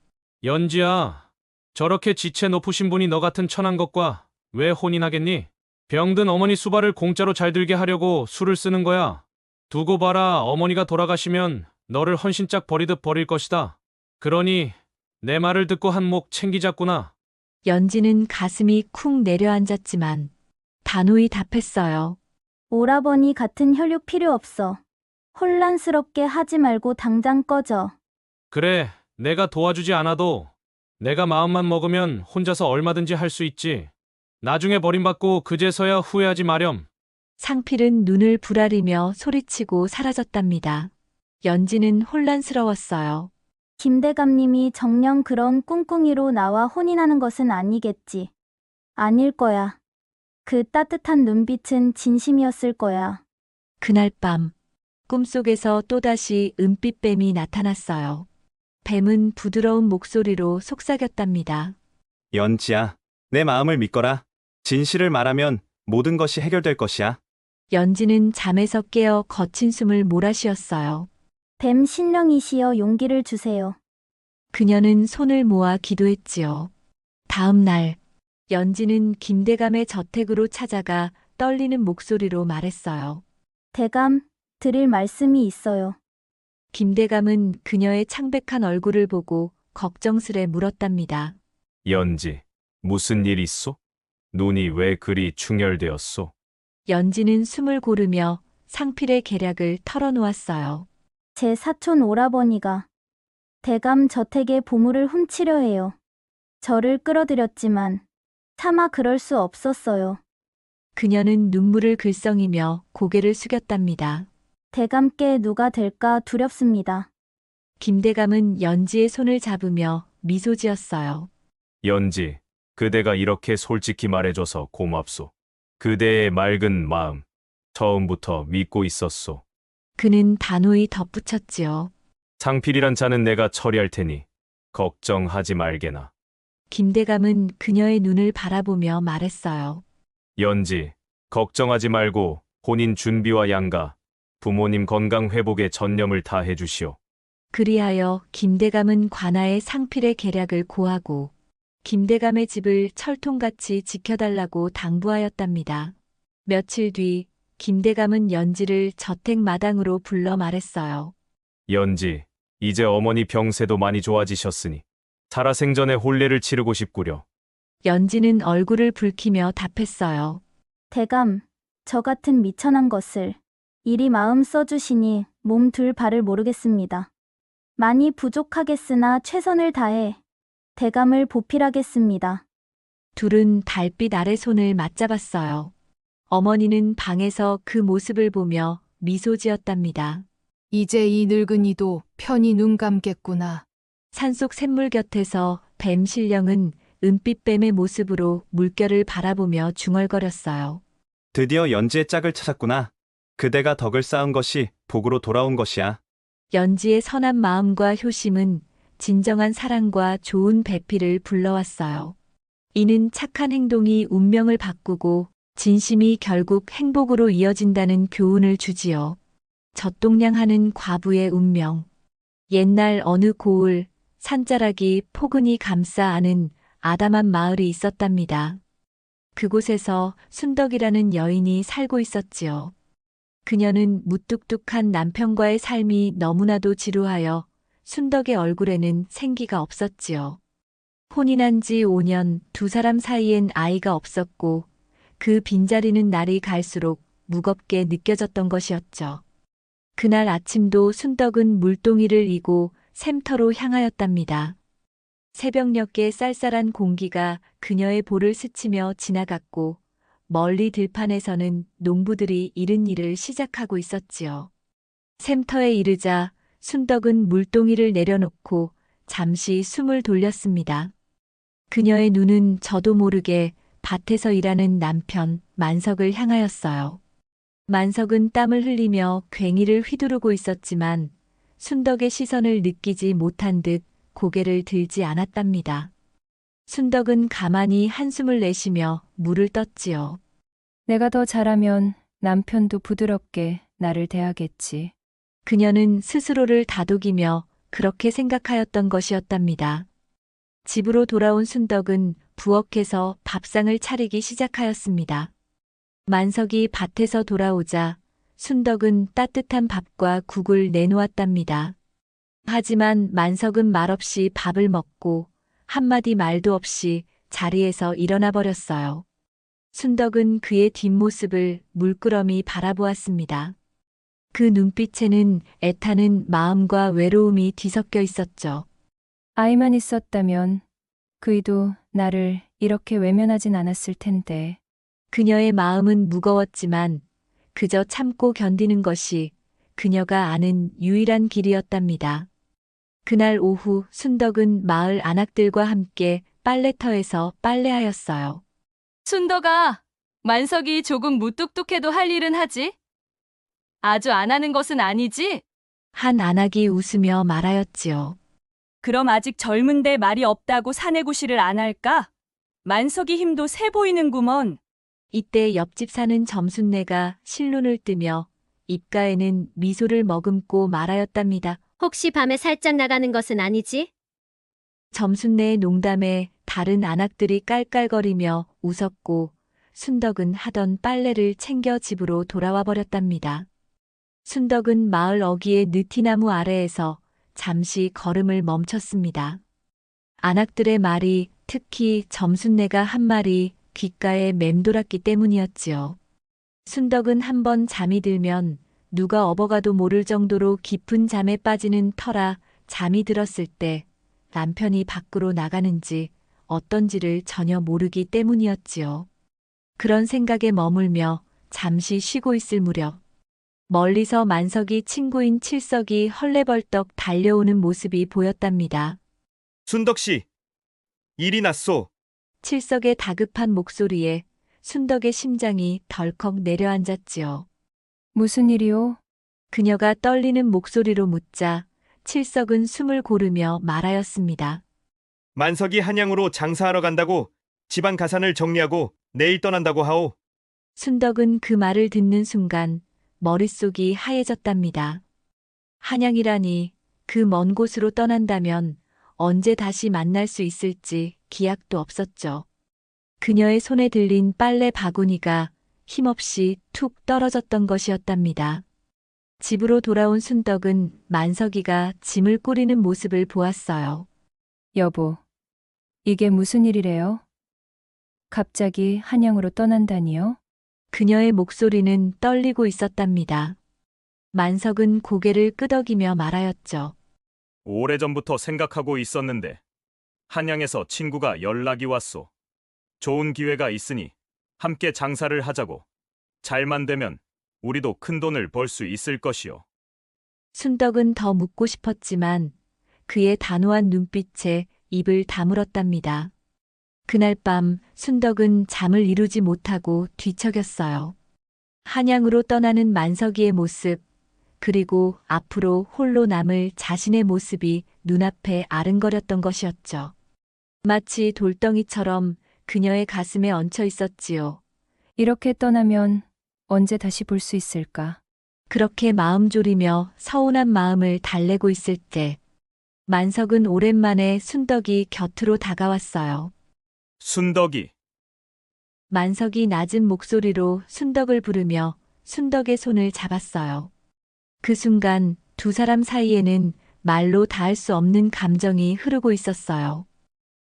연지야, 저렇게 지체 높으신 분이 너 같은 천한 것과 왜 혼인하겠니? 병든 어머니 수발을 공짜로 잘 들게 하려고 술을 쓰는 거야. 두고 봐라, 어머니가 돌아가시면 너를 헌신짝 버리듯 버릴 것이다. 그러니 내 말을 듣고 한 몫 챙기자꾸나. 연지는 가슴이 쿵 내려앉았지만 단호히 답했어요. 오라버니 같은 혈육 필요 없어. 혼란스럽게 하지 말고 당장 꺼져. 그래, 내가 도와주지 않아도 내가 마음만 먹으면 혼자서 얼마든지 할 수 있지. 나중에 버림받고 그제서야 후회하지 마렴. 상필은 눈을 부라리며 소리치고 사라졌답니다. 연지는 혼란스러웠어요. 김대감님이 정녕 그런 꿍꿍이로 나와 혼인하는 것은 아니겠지. 아닐 거야. 그 따뜻한 눈빛은 진심이었을 거야. 그날 밤 꿈속에서 또다시 은빛뱀이 나타났어요. 뱀은 부드러운 목소리로 속삭였답니다. 연지야, 내 마음을 믿거라. 진실을 말하면 모든 것이 해결될 것이야. 연지는 잠에서 깨어 거친 숨을 몰아쉬었어요. 뱀 신령이시여 용기를 주세요. 그녀는 손을 모아 기도했지요. 다음 날 연지는 김대감의 저택으로 찾아가 떨리는 목소리로 말했어요. 대감, 드릴 말씀이 있어요. 김대감은 그녀의 창백한 얼굴을 보고 걱정스레 물었답니다. 연지, 무슨 일 있소? 눈이 왜 그리 충혈되었소? 연지는 숨을 고르며 상필의 계략을 털어놓았어요. 제 사촌 오라버니가 대감 저택의 보물을 훔치려 해요. 저를 끌어들였지만 차마 그럴 수 없었어요. 그녀는 눈물을 글썽이며 고개를 숙였답니다. 대감께 누가 될까 두렵습니다. 김대감은 연지의 손을 잡으며 미소 지었어요. 연지, 그대가 이렇게 솔직히 말해줘서 고맙소. 그대의 맑은 마음, 처음부터 믿고 있었소. 그는 단호히 덧붙였지요. 상필이란 자는 내가 처리할 테니 걱정하지 말게나. 김대감은 그녀의 눈을 바라보며 말했어요. 연지, 걱정하지 말고 혼인 준비와 양가, 부모님 건강 회복에 전념을 다해 주시오. 그리하여 김대감은 관아의 상필의 계략을 고하고 김대감의 집을 철통같이 지켜달라고 당부하였답니다. 며칠 뒤 김대감은 연지를 저택 마당으로 불러 말했어요. 연지, 이제 어머니 병세도 많이 좋아지셨으니 살아생전에 혼례를 치르고 싶구려. 연지는 얼굴을 붉히며 답했어요. 대감, 저 같은 미천한 것을 이리 마음 써주시니 몸 둘 바를 모르겠습니다. 많이 부족하겠으나 최선을 다해 대감을 보필하겠습니다. 둘은 달빛 아래 손을 맞잡았어요. 어머니는 방에서 그 모습을 보며 미소 지었답니다. 이제 이 늙은이도 편히 눈 감겠구나. 산속 샘물 곁에서 뱀 신령은 은빛뱀의 모습으로 물결을 바라보며 중얼거렸어요. 드디어 연지의 짝을 찾았구나. 그대가 덕을 쌓은 것이 복으로 돌아온 것이야. 연지의 선한 마음과 효심은 진정한 사랑과 좋은 배필을 불러왔어요. 이는 착한 행동이 운명을 바꾸고 진심이 결국 행복으로 이어진다는 교훈을 주지요. 젖동냥하는 과부의 운명. 옛날 어느 고을 산자락이 포근히 감싸 안은 아담한 마을이 있었답니다. 그곳에서 순덕이라는 여인이 살고 있었지요. 그녀는 무뚝뚝한 남편과의 삶이 너무나도 지루하여 순덕의 얼굴에는 생기가 없었지요. 혼인한 지 5년 두 사람 사이엔 아이가 없었고 그 빈자리는 날이 갈수록 무겁게 느껴졌던 것이었죠. 그날 아침도 순덕은 물동이를 이고 샘터로 향하였답니다. 새벽녘의 쌀쌀한 공기가 그녀의 볼을 스치며 지나갔고 멀리 들판에서는 농부들이 이른 일을 시작하고 있었지요. 샘터에 이르자 순덕은 물동이를 내려놓고 잠시 숨을 돌렸습니다. 그녀의 눈은 저도 모르게 밭에서 일하는 남편 만석을 향하였어요. 만석은 땀을 흘리며 괭이를 휘두르고 있었지만 순덕의 시선을 느끼지 못한 듯 고개를 들지 않았답니다. 순덕은 가만히 한숨을 내쉬며 물을 떴지요. 내가 더 잘하면 남편도 부드럽게 나를 대하겠지. 그녀는 스스로를 다독이며 그렇게 생각하였던 것이었답니다. 집으로 돌아온 순덕은 부엌에서 밥상을 차리기 시작하였습니다. 만석이 밭에서 돌아오자 순덕은 따뜻한 밥과 국을 내놓았답니다. 하지만 만석은 말없이 밥을 먹고 한마디 말도 없이 자리에서 일어나 버렸어요. 순덕은 그의 뒷모습을 물끄러미 바라보았습니다. 그 눈빛에는 애타는 마음과 외로움이 뒤섞여 있었죠. 아이만 있었다면 그이도 나를 이렇게 외면하진 않았을 텐데. 그녀의 마음은 무거웠지만 그저 참고 견디는 것이 그녀가 아는 유일한 길이었답니다. 그날 오후 순덕은 마을 안악들과 함께 빨래터에서 빨래하였어요. 순덕아, 만석이 조금 무뚝뚝해도 할 일은 하지? 아주 안 하는 것은 아니지? 한 안악이 웃으며 말하였지요. 그럼 아직 젊은데 말이 없다고 사내구실을 안 할까? 만석이 힘도 세 보이는구먼. 이때 옆집 사는 점순네가 실눈을 뜨며 입가에는 미소를 머금고 말하였답니다. 혹시 밤에 살짝 나가는 것은 아니지? 점순네의 농담에 다른 안악들이 깔깔거리며 웃었고 순덕은 하던 빨래를 챙겨 집으로 돌아와 버렸답니다. 순덕은 마을 어귀의 느티나무 아래에서 잠시 걸음을 멈췄습니다. 안악들의 말이 특히 점순네가 한 말이 귓가에 맴돌았기 때문이었지요. 순덕은 한번 잠이 들면 누가 업어가도 모를 정도로 깊은 잠에 빠지는 터라 잠이 들었을 때 남편이 밖으로 나가는지 어떤지를 전혀 모르기 때문이었지요. 그런 생각에 머물며 잠시 쉬고 있을 무렵 멀리서 만석이 친구인 칠석이 헐레벌떡 달려오는 모습이 보였답니다. 순덕 씨, 일이 났소. 칠석의 다급한 목소리에 순덕의 심장이 덜컥 내려앉았지요. 무슨 일이오? 그녀가 떨리는 목소리로 묻자 칠석은 숨을 고르며 말하였습니다. 만석이 한양으로 장사하러 간다고 집안 가산을 정리하고 내일 떠난다고 하오. 순덕은 그 말을 듣는 순간 머릿속이 하얘졌답니다. 한양이라니 그 먼 곳으로 떠난다면 언제 다시 만날 수 있을지 기약도 없었죠. 그녀의 손에 들린 빨래 바구니가 힘없이 툭 떨어졌던 것이었답니다. 집으로 돌아온 순덕은 만석이가 짐을 꾸리는 모습을 보았어요. 여보, 이게 무슨 일이래요? 갑자기 한양으로 떠난다니요? 그녀의 목소리는 떨리고 있었답니다. 만석은 고개를 끄덕이며 말하였죠. 오래전부터 생각하고 있었는데 한양에서 친구가 연락이 왔소. 좋은 기회가 있으니 함께 장사를 하자고. 잘만 되면 우리도 큰 돈을 벌 수 있을 것이요. 순덕은 더 묻고 싶었지만 그의 단호한 눈빛에 입을 다물었답니다. 그날 밤 순덕은 잠을 이루지 못하고 뒤척였어요. 한양으로 떠나는 만석이의 모습, 그리고 앞으로 홀로 남을 자신의 모습이 눈앞에 아른거렸던 것이었죠. 마치 돌덩이처럼 그녀의 가슴에 얹혀 있었지요. 이렇게 떠나면 언제 다시 볼 수 있을까? 그렇게 마음 졸이며 서운한 마음을 달래고 있을 때 만석은 오랜만에 순덕이 곁으로 다가왔어요. 순덕이. 만석이 낮은 목소리로 순덕을 부르며 순덕의 손을 잡았어요. 그 순간 두 사람 사이에는 말로 닿을 수 없는 감정이 흐르고 있었어요.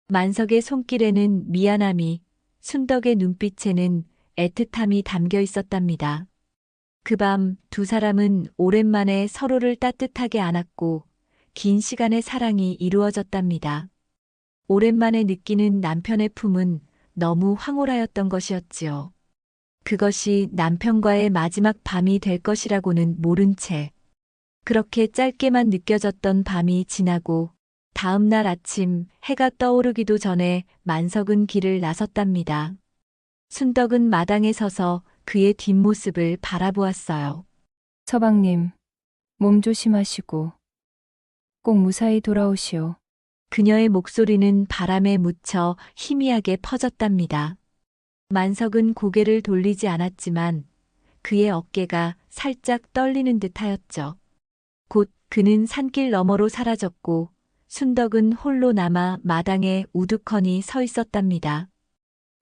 만석의 손길에는 미안함이, 순덕의 눈빛에는 애틋함이 담겨 있었답니다. 그 밤 두 사람은 오랜만에 서로를 따뜻하게 안았고 긴 시간의 사랑이 이루어졌답니다. 오랜만에 느끼는 남편의 품은 너무 황홀하였던 것이었지요. 그것이 남편과의 마지막 밤이 될 것이라고는 모른 채 그렇게 짧게만 느껴졌던 밤이 지나고 다음 날 아침 해가 떠오르기도 전에 만석은 길을 나섰답니다. 순덕은 마당에 서서 그의 뒷모습을 바라보았어요. 서방님, 몸 조심하시고 꼭 무사히 돌아오시오. 그녀의 목소리는 바람에 묻혀 희미하게 퍼졌답니다. 만석은 고개를 돌리지 않았지만 그의 어깨가 살짝 떨리는 듯하였죠. 곧 그는 산길 너머로 사라졌고 순덕은 홀로 남아 마당에 우두커니 서 있었답니다.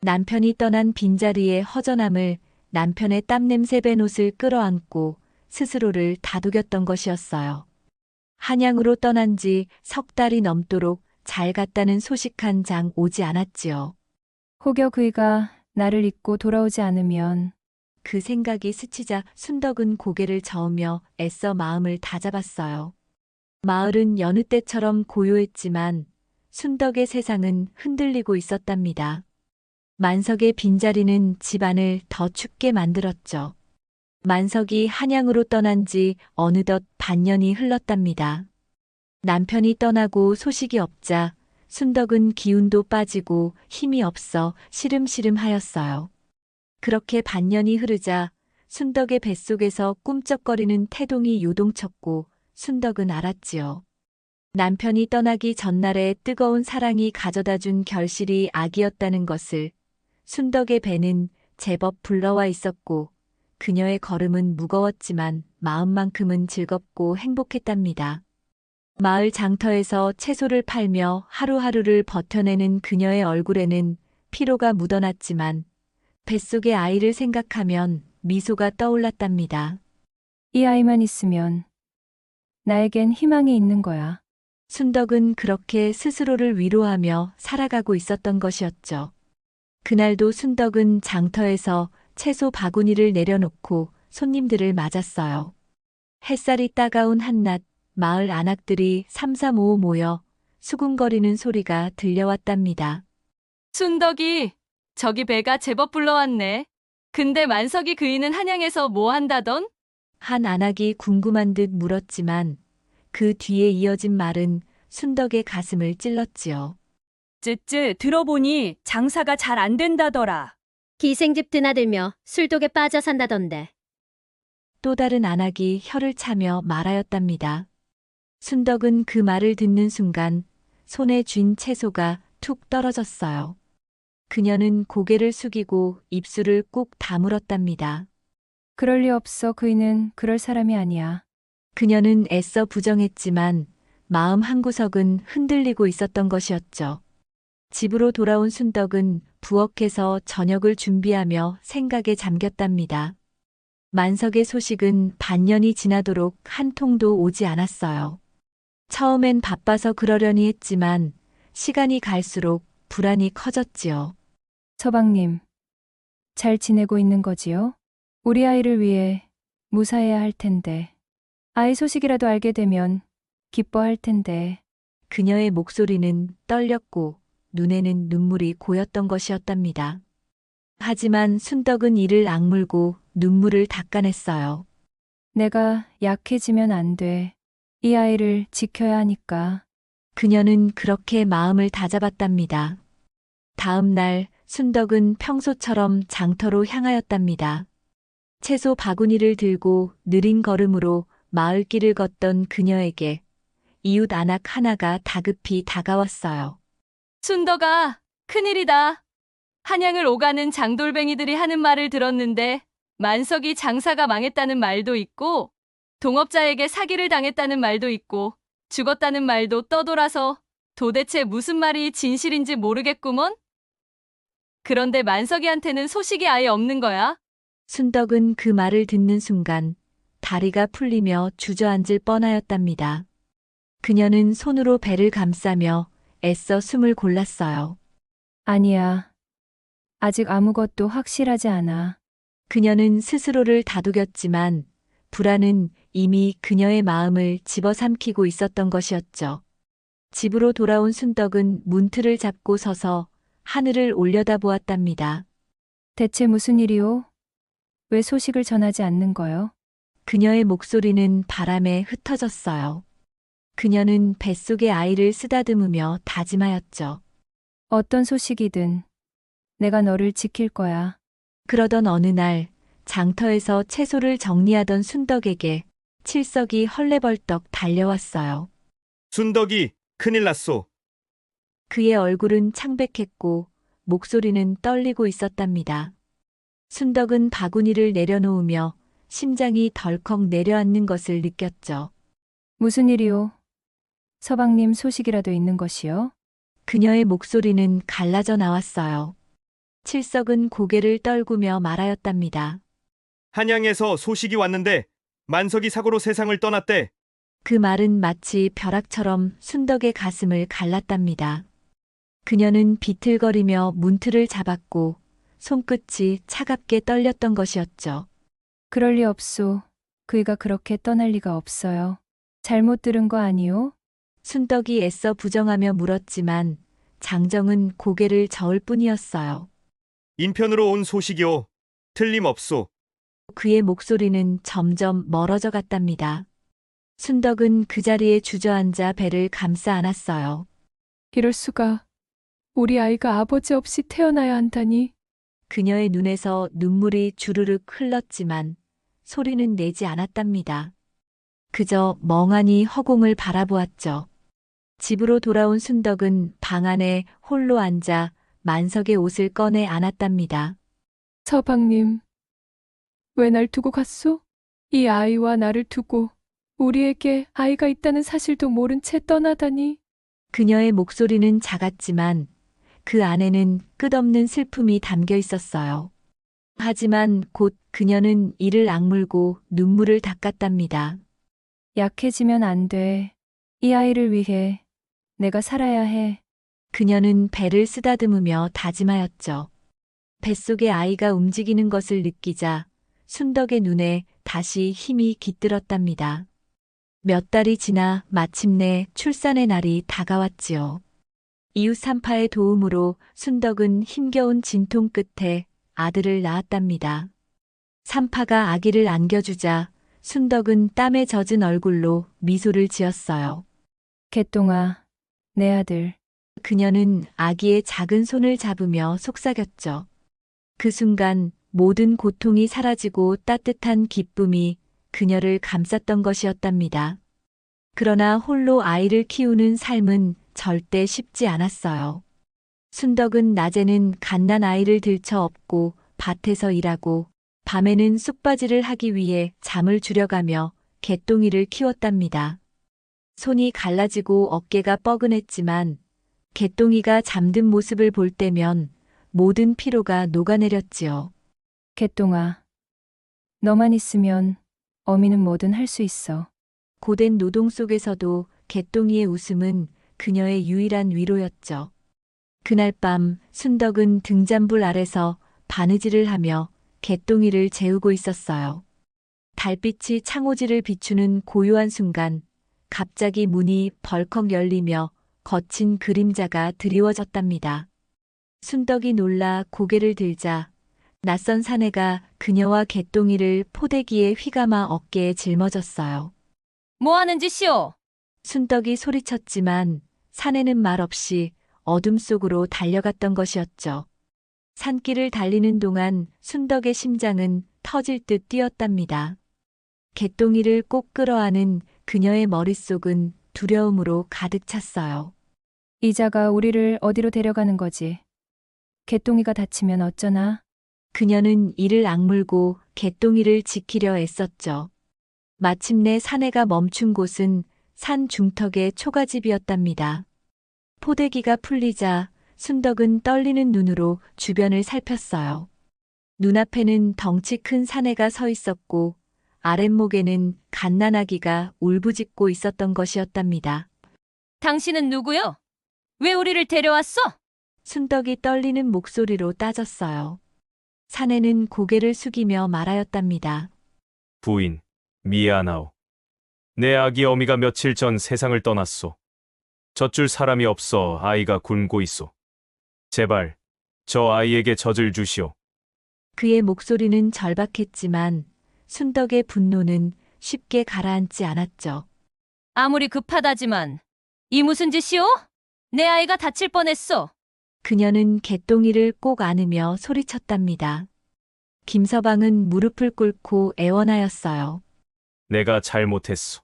남편이 떠난 빈자리의 허전함을 남편의 땀냄새 밴 옷을 끌어안고 스스로를 다독였던 것이었어요. 한양으로 떠난 지 석 달이 넘도록 잘 갔다는 소식 한 장 오지 않았지요. 혹여 그이가 나를 잊고 돌아오지 않으면 그 생각이 스치자 순덕은 고개를 저으며 애써 마음을 다잡았어요. 마을은 여느 때처럼 고요했지만 순덕의 세상은 흔들리고 있었답니다. 만석의 빈자리는 집안을 더 춥게 만들었죠. 만석이 한양으로 떠난 지 어느덧 반년이 흘렀답니다. 남편이 떠나고 소식이 없자 순덕은 기운도 빠지고 힘이 없어 시름시름하였어요. 그렇게 반년이 흐르자 순덕의 뱃속에서 꿈쩍거리는 태동이 요동쳤고 순덕은 알았지요. 남편이 떠나기 전날에 뜨거운 사랑이 가져다준 결실이 악이었다는 것을. 순덕의 배는 제법 불러와 있었고 그녀의 걸음은 무거웠지만 마음만큼은 즐겁고 행복했답니다. 마을 장터에서 채소를 팔며 하루하루를 버텨내는 그녀의 얼굴에는 피로가 묻어났지만 뱃속의 아이를 생각하면 미소가 떠올랐답니다. 이 아이만 있으면 나에겐 희망이 있는 거야. 순덕은 그렇게 스스로를 위로하며 살아가고 있었던 것이었죠. 그날도 순덕은 장터에서 채소 바구니를 내려놓고 손님들을 맞았어요. 햇살이 따가운 한낮 마을 안악들이 삼삼오오 모여 수군거리는 소리가 들려왔답니다. 순덕이, 저기 배가 제법 불러왔네. 근데 만석이 그이는 한양에서 뭐 한다던? 한 안악이 궁금한 듯 물었지만 그 뒤에 이어진 말은 순덕의 가슴을 찔렀지요. 쯔쯔 들어보니 장사가 잘 안 된다더라. 기생집 드나들며 술독에 빠져 산다던데. 또 다른 안악이 혀를 차며 말하였답니다. 순덕은 그 말을 듣는 순간 손에 쥔 채소가 툭 떨어졌어요. 그녀는 고개를 숙이고 입술을 꾹 다물었답니다. 그럴 리 없어. 그이는 그럴 사람이 아니야. 그녀는 애써 부정했지만 마음 한구석은 흔들리고 있었던 것이었죠. 집으로 돌아온 순덕은 부엌에서 저녁을 준비하며 생각에 잠겼답니다. 만석의 소식은 반년이 지나도록 한 통도 오지 않았어요. 처음엔 바빠서 그러려니 했지만 시간이 갈수록 불안이 커졌지요. 서방님, 잘 지내고 있는 거지요? 우리 아이를 위해 무사해야 할 텐데. 아이 소식이라도 알게 되면 기뻐할 텐데. 그녀의 목소리는 떨렸고 눈에는 눈물이 고였던 것이었답니다. 하지만 순덕은 이를 악물고 눈물을 닦아냈어요. 내가 약해지면 안 돼. 이 아이를 지켜야 하니까. 그녀는 그렇게 마음을 다잡았답니다. 다음 날 순덕은 평소처럼 장터로 향하였답니다. 채소 바구니를 들고 느린 걸음으로 마을길을 걷던 그녀에게 이웃 아낙 하나가 다급히 다가왔어요. 순덕아, 큰일이다. 한양을 오가는 장돌뱅이들이 하는 말을 들었는데 만석이 장사가 망했다는 말도 있고 동업자에게 사기를 당했다는 말도 있고 죽었다는 말도 떠돌아서 도대체 무슨 말이 진실인지 모르겠구먼? 그런데 만석이한테는 소식이 아예 없는 거야. 순덕은 그 말을 듣는 순간 다리가 풀리며 주저앉을 뻔하였답니다. 그녀는 손으로 배를 감싸며 애써 숨을 골랐어요. 아니야. 아직 아무것도 확실하지 않아. 그녀는 스스로를 다독였지만 불안은 이미 그녀의 마음을 집어삼키고 있었던 것이었죠. 집으로 돌아온 순덕은 문틀을 잡고 서서 하늘을 올려다보았답니다. 대체 무슨 일이오? 왜 소식을 전하지 않는 거요? 그녀의 목소리는 바람에 흩어졌어요. 그녀는 뱃속의 아이를 쓰다듬으며 다짐하였죠. 어떤 소식이든 내가 너를 지킬 거야. 그러던 어느 날 장터에서 채소를 정리하던 순덕에게 칠석이 헐레벌떡 달려왔어요. 순덕이 큰일 났소. 그의 얼굴은 창백했고 목소리는 떨리고 있었답니다. 순덕은 바구니를 내려놓으며 심장이 덜컥 내려앉는 것을 느꼈죠. 무슨 일이오? 서방님 소식이라도 있는 것이요? 그녀의 목소리는 갈라져 나왔어요. 칠석은 고개를 떨구며 말하였답니다. 한양에서 소식이 왔는데 만석이 사고로 세상을 떠났대. 그 말은 마치 벼락처럼 순덕의 가슴을 갈랐답니다. 그녀는 비틀거리며 문틀을 잡았고 손끝이 차갑게 떨렸던 것이었죠. 그럴 리 없소. 그이가 그렇게 떠날 리가 없어요. 잘못 들은 거 아니오? 순덕이 애써 부정하며 물었지만 장정은 고개를 저을 뿐이었어요. 인편으로 온 소식이오. 틀림없소. 그의 목소리는 점점 멀어져 갔답니다. 순덕은 그 자리에 주저앉아 배를 감싸 안았어요. 이럴 수가. 우리 아이가 아버지 없이 태어나야 한다니. 그녀의 눈에서 눈물이 주르륵 흘렀지만 소리는 내지 않았답니다. 그저 멍하니 허공을 바라보았죠. 집으로 돌아온 순덕은 방 안에 홀로 앉아 만석의 옷을 꺼내 안았답니다. 서방님, 왜 날 두고 갔소? 이 아이와 나를 두고 우리에게 아이가 있다는 사실도 모른 채 떠나다니. 그녀의 목소리는 작았지만 그 안에는 끝없는 슬픔이 담겨 있었어요. 하지만 곧 그녀는 이를 악물고 눈물을 닦았답니다. 약해지면 안 돼. 이 아이를 위해 내가 살아야 해. 그녀는 배를 쓰다듬으며 다짐하였죠. 뱃속의 아이가 움직이는 것을 느끼자 순덕의 눈에 다시 힘이 깃들었답니다. 몇 달이 지나 마침내 출산의 날이 다가왔지요. 이웃 산파의 도움으로 순덕은 힘겨운 진통 끝에 아들을 낳았답니다. 산파가 아기를 안겨주자 순덕은 땀에 젖은 얼굴로 미소를 지었어요. 개똥아, 내 아들. 그녀는 아기의 작은 손을 잡으며 속삭였죠. 그 순간 모든 고통이 사라지고 따뜻한 기쁨이 그녀를 감쌌던 것이었답니다. 그러나 홀로 아이를 키우는 삶은 절대 쉽지 않았어요. 순덕은 낮에는 갓난 아이를 들쳐 업고 밭에서 일하고 밤에는 쑥바지를 하기 위해 잠을 줄여가며 개똥이를 키웠답니다. 손이 갈라지고 어깨가 뻐근했지만 개똥이가 잠든 모습을 볼 때면 모든 피로가 녹아내렸지요. 개똥아, 너만 있으면 어미는 뭐든 할 수 있어. 고된 노동 속에서도 개똥이의 웃음은 그녀의 유일한 위로였죠. 그날 밤 순덕은 등잔불 아래서 바느질을 하며 개똥이를 재우고 있었어요. 달빛이 창호지를 비추는 고요한 순간 갑자기 문이 벌컥 열리며 거친 그림자가 드리워졌답니다. 순덕이 놀라 고개를 들자 낯선 사내가 그녀와 개똥이를 포대기에 휘감아 어깨에 짊어졌어요. 뭐 하는 짓이오? 순덕이 소리쳤지만 사내는 말없이 어둠 속으로 달려갔던 것이었죠. 산길을 달리는 동안 순덕의 심장은 터질 듯 뛰었답니다. 개똥이를 꼭 끌어안은 그녀의 머릿속은 두려움으로 가득 찼어요. 이자가 우리를 어디로 데려가는 거지? 개똥이가 다치면 어쩌나? 그녀는 이를 악물고 개똥이를 지키려 애썼죠. 마침내 사내가 멈춘 곳은 산 중턱의 초가집이었답니다. 포대기가 풀리자 순덕은 떨리는 눈으로 주변을 살폈어요. 눈앞에는 덩치 큰 사내가 서 있었고 아랫목에는 갓난아기가 울부짖고 있었던 것이었답니다. 당신은 누구요? 왜 우리를 데려왔어? 순덕이 떨리는 목소리로 따졌어요. 사내는 고개를 숙이며 말하였답니다. 부인, 미안하오. 내 아기 어미가 며칠 전 세상을 떠났소. 젖줄 사람이 없어 아이가 굶고 있소. 제발 저 아이에게 젖을 주시오. 그의 목소리는 절박했지만 순덕의 분노는 쉽게 가라앉지 않았죠. 아무리 급하다지만 이 무슨 짓이오? 내 아이가 다칠 뻔했어. 그녀는 개똥이를 꼭 안으며 소리쳤답니다. 김서방은 무릎을 꿇고 애원하였어요. 내가 잘못했소.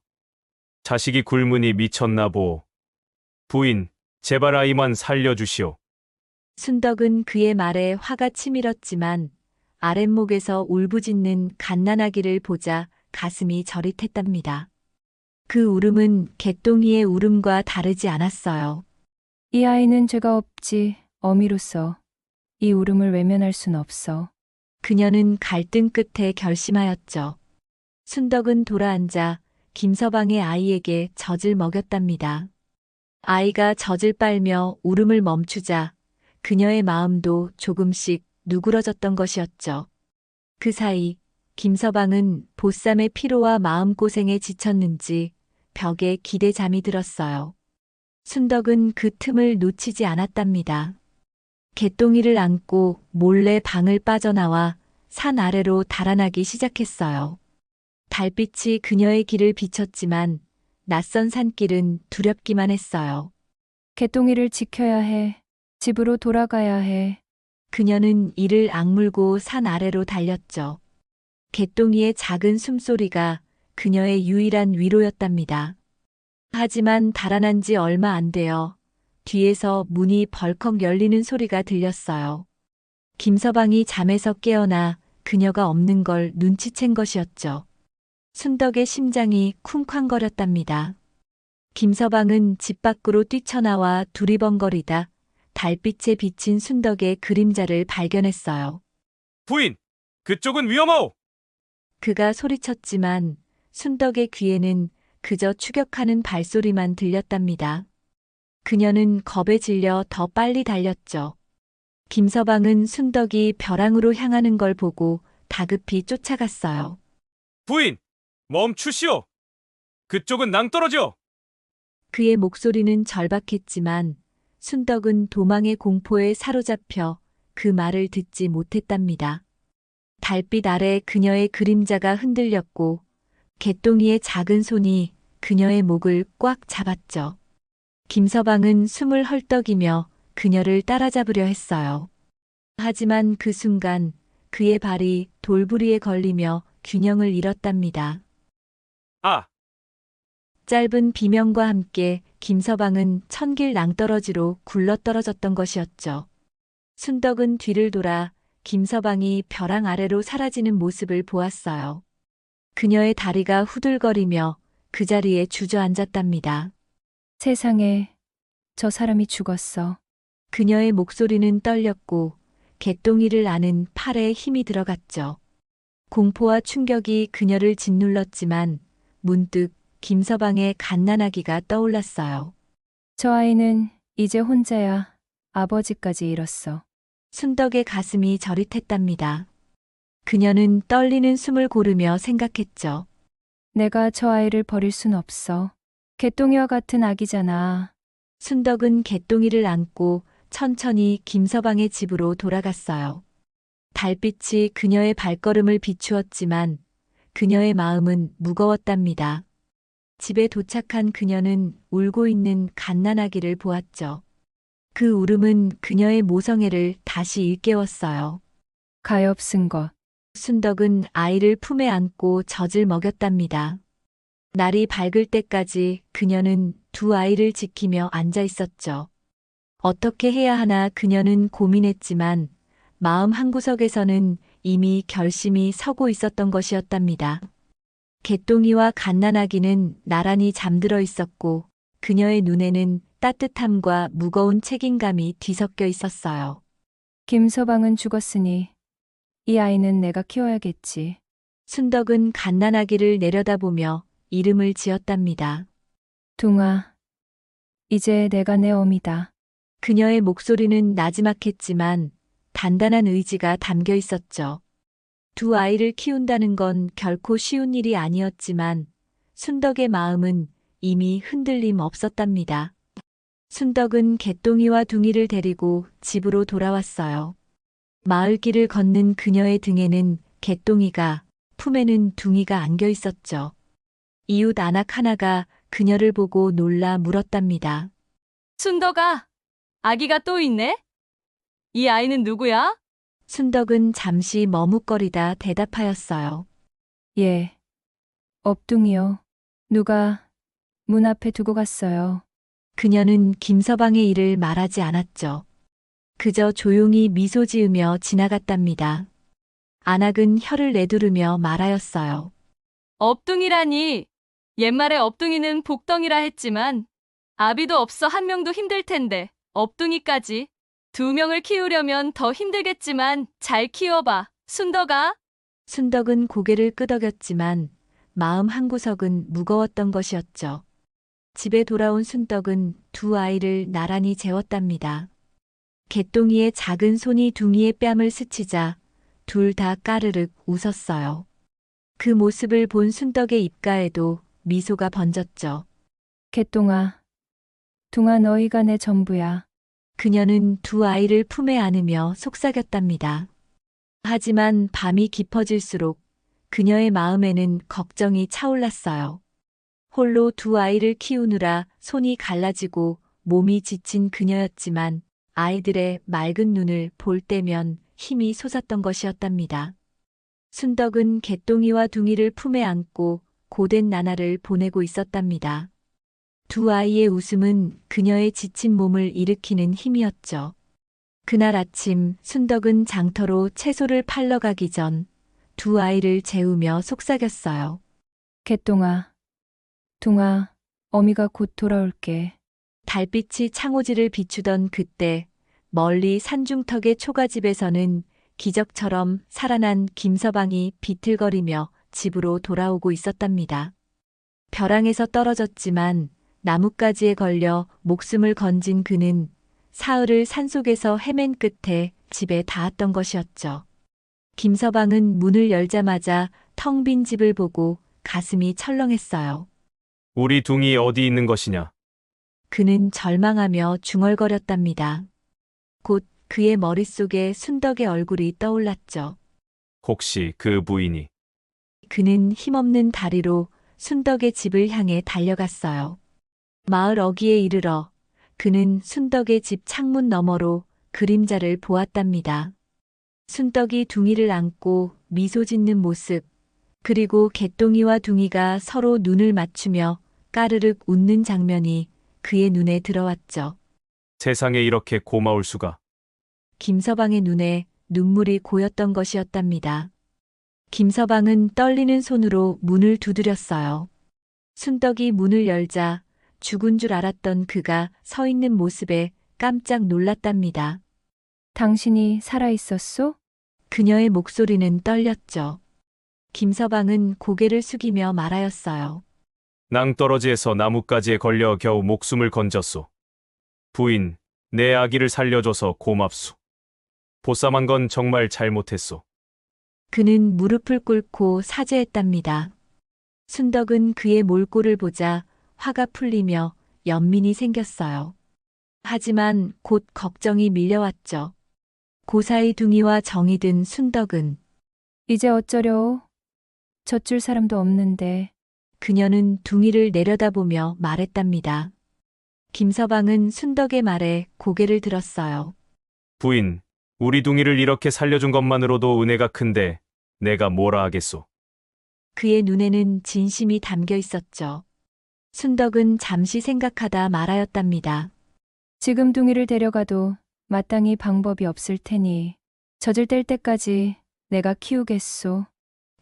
자식이 굶으니 미쳤나 보오. 부인, 제발 아이만 살려주시오. 순덕은 그의 말에 화가 치밀었지만 아랫목에서 울부짖는 갓난아기를 보자 가슴이 저릿했답니다. 그 울음은 개똥이의 울음과 다르지 않았어요. 이 아이는 죄가 없지. 어미로서 이 울음을 외면할 순 없어. 그녀는 갈등 끝에 결심하였죠. 순덕은 돌아앉아 김서방의 아이에게 젖을 먹였답니다. 아이가 젖을 빨며 울음을 멈추자 그녀의 마음도 조금씩 누그러졌던 것이었죠. 그 사이 김서방은 보쌈의 피로와 마음고생에 지쳤는지 벽에 기대 잠이 들었어요. 순덕은 그 틈을 놓치지 않았답니다. 개똥이를 안고 몰래 방을 빠져나와 산 아래로 달아나기 시작했어요. 달빛이 그녀의 길을 비췄지만 낯선 산길은 두렵기만 했어요. 개똥이를 지켜야 해. 집으로 돌아가야 해. 그녀는 이를 악물고 산 아래로 달렸죠. 개똥이의 작은 숨소리가 그녀의 유일한 위로였답니다. 하지만 달아난 지 얼마 안 되어 뒤에서 문이 벌컥 열리는 소리가 들렸어요. 김서방이 잠에서 깨어나 그녀가 없는 걸 눈치챈 것이었죠. 순덕의 심장이 쿵쾅거렸답니다. 김서방은 집 밖으로 뛰쳐나와 두리번거리다 달빛에 비친 순덕의 그림자를 발견했어요. 부인, 그쪽은 위험하오. 그가 소리쳤지만 순덕의 귀에는 그저 추격하는 발소리만 들렸답니다. 그녀는 겁에 질려 더 빨리 달렸죠. 김서방은 순덕이 벼랑으로 향하는 걸 보고 다급히 쫓아갔어요. 부인, 멈추시오. 그쪽은 낭떠러지요. 그의 목소리는 절박했지만 순덕은 도망의 공포에 사로잡혀 그 말을 듣지 못했답니다. 달빛 아래 그녀의 그림자가 흔들렸고 개똥이의 작은 손이 그녀의 목을 꽉 잡았죠. 김서방은 숨을 헐떡이며 그녀를 따라잡으려 했어요. 하지만 그 순간 그의 발이 돌부리에 걸리며 균형을 잃었답니다. 아! 짧은 비명과 함께 김서방은 천길 낭떠러지로 굴러떨어졌던 것이었죠. 순덕은 뒤를 돌아 김서방이 벼랑 아래로 사라지는 모습을 보았어요. 그녀의 다리가 후들거리며 그 자리에 주저앉았답니다. 세상에, 저 사람이 죽었어. 그녀의 목소리는 떨렸고 개똥이를 아는 팔에 힘이 들어갔죠. 공포와 충격이 그녀를 짓눌렀지만 문득 김서방의 갓난아기가 떠올랐어요. 저 아이는 이제 혼자야. 아버지까지 잃었어. 순덕의 가슴이 저릿했답니다. 그녀는 떨리는 숨을 고르며 생각했죠. 내가 저 아이를 버릴 순 없어. 개똥이와 같은 아기잖아. 순덕은 개똥이를 안고 천천히 김서방의 집으로 돌아갔어요. 달빛이 그녀의 발걸음을 비추었지만 그녀의 마음은 무거웠답니다. 집에 도착한 그녀는 울고 있는 갓난아기를 보았죠. 그 울음은 그녀의 모성애를 다시 일깨웠어요. 가엾은 것. 순덕은 아이를 품에 안고 젖을 먹였답니다. 날이 밝을 때까지 그녀는 두 아이를 지키며 앉아 있었죠. 어떻게 해야 하나 그녀는 고민했지만 마음 한구석에서는 이미 결심이 서고 있었던 것이었답니다. 개똥이와 갓난아기는 나란히 잠들어 있었고 그녀의 눈에는 따뜻함과 무거운 책임감이 뒤섞여 있었어요. 김서방은 죽었으니 이 아이는 내가 키워야겠지. 순덕은 갓난아기를 내려다보며 이름을 지었답니다. 둥아, 이제 내가 내 어미다. 그녀의 목소리는 나지막했지만 단단한 의지가 담겨 있었죠. 두 아이를 키운다는 건 결코 쉬운 일이 아니었지만 순덕의 마음은 이미 흔들림 없었답니다. 순덕은 개똥이와 둥이를 데리고 집으로 돌아왔어요. 마을길을 걷는 그녀의 등에는 개똥이가, 품에는 둥이가 안겨 있었죠. 이웃 아낙 하나가 그녀를 보고 놀라 물었답니다. 순덕아, 아기가 또 있네? 이 아이는 누구야? 순덕은 잠시 머뭇거리다 대답하였어요. 예. 업둥이요. 누가 문 앞에 두고 갔어요. 그녀는 김서방의 일을 말하지 않았죠. 그저 조용히 미소 지으며 지나갔답니다. 안악은 혀를 내두르며 말하였어요. 업둥이라니. 옛말에 업둥이는 복덩이라 했지만 아비도 없어 한 명도 힘들 텐데 업둥이까지. 두 명을 키우려면 더 힘들겠지만 잘 키워봐, 순덕아. 순덕은 고개를 끄덕였지만 마음 한구석은 무거웠던 것이었죠. 집에 돌아온 순덕은 두 아이를 나란히 재웠답니다. 개똥이의 작은 손이 둥이의 뺨을 스치자 둘 다 까르륵 웃었어요. 그 모습을 본 순덕의 입가에도 미소가 번졌죠. 개똥아, 둥아 너희가 내 전부야. 그녀는 두 아이를 품에 안으며 속삭였답니다. 하지만 밤이 깊어질수록 그녀의 마음에는 걱정이 차올랐어요. 홀로 두 아이를 키우느라 손이 갈라지고 몸이 지친 그녀였지만 아이들의 맑은 눈을 볼 때면 힘이 솟았던 것이었답니다. 순덕은 개똥이와 둥이를 품에 안고 고된 나날을 보내고 있었답니다. 두 아이의 웃음은 그녀의 지친 몸을 일으키는 힘이었죠. 그날 아침 순덕은 장터로 채소를 팔러 가기 전 두 아이를 재우며 속삭였어요. 개똥아, 둥아, 어미가 곧 돌아올게. 달빛이 창호지를 비추던 그때 멀리 산중턱의 초가집에서는 기적처럼 살아난 김서방이 비틀거리며 집으로 돌아오고 있었답니다. 벼랑에서 떨어졌지만 나뭇가지에 걸려 목숨을 건진 그는 사흘을 산속에서 헤맨 끝에 집에 닿았던 것이었죠. 김서방은 문을 열자마자 텅 빈 집을 보고 가슴이 철렁했어요. 우리 둥이 어디 있는 것이냐? 그는 절망하며 중얼거렸답니다. 곧 그의 머릿속에 순덕의 얼굴이 떠올랐죠. 혹시 그 부인이? 그는 힘없는 다리로 순덕의 집을 향해 달려갔어요. 마을 어귀에 이르러 그는 순덕의 집 창문 너머로 그림자를 보았답니다. 순덕이 둥이를 안고 미소 짓는 모습, 그리고 개똥이와 둥이가 서로 눈을 맞추며 까르륵 웃는 장면이 그의 눈에 들어왔죠. 세상에 이렇게 고마울 수가. 김서방의 눈에 눈물이 고였던 것이었답니다. 김서방은 떨리는 손으로 문을 두드렸어요. 순덕이 문을 열자 죽은 줄 알았던 그가 서 있는 모습에 깜짝 놀랐답니다. 당신이 살아있었소? 그녀의 목소리는 떨렸죠. 김서방은 고개를 숙이며 말하였어요. 낭떠러지에서 나뭇가지에 걸려 겨우 목숨을 건졌소. 부인, 내 아기를 살려줘서 고맙소. 보쌈한 건 정말 잘못했소. 그는 무릎을 꿇고 사죄했답니다. 순덕은 그의 몰골을 보자 화가 풀리며 연민이 생겼어요. 하지만 곧 걱정이 밀려왔죠. 고사의 둥이와 정이 든 순덕은 이제 어쩌려오? 젖줄 사람도 없는데. 그녀는 둥이를 내려다보며 말했답니다. 김서방은 순덕의 말에 고개를 들었어요. 부인, 우리 둥이를 이렇게 살려준 것만으로도 은혜가 큰데 내가 뭐라 하겠소. 그의 눈에는 진심이 담겨 있었죠. 순덕은 잠시 생각하다 말하였답니다. 지금 둥이를 데려가도 마땅히 방법이 없을 테니 젖을 뗄 때까지 내가 키우겠소.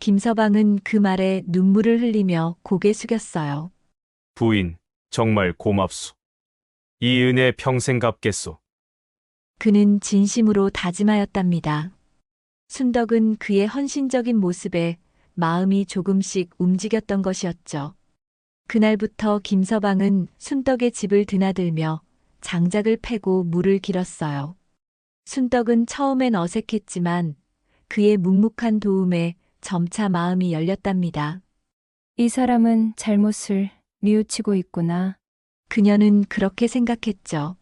김서방은 그 말에 눈물을 흘리며 고개 숙였어요. 부인, 정말 고맙소. 이 은혜 평생 갚겠소. 그는 진심으로 다짐하였답니다. 순덕은 그의 헌신적인 모습에 마음이 조금씩 움직였던 것이었죠. 그날부터 김서방은 순덕의 집을 드나들며 장작을 패고 물을 길었어요. 순덕은 처음엔 어색했지만 그의 묵묵한 도움에 점차 마음이 열렸답니다. 이 사람은 잘못을 뉘우치고 있구나. 그녀는 그렇게 생각했죠.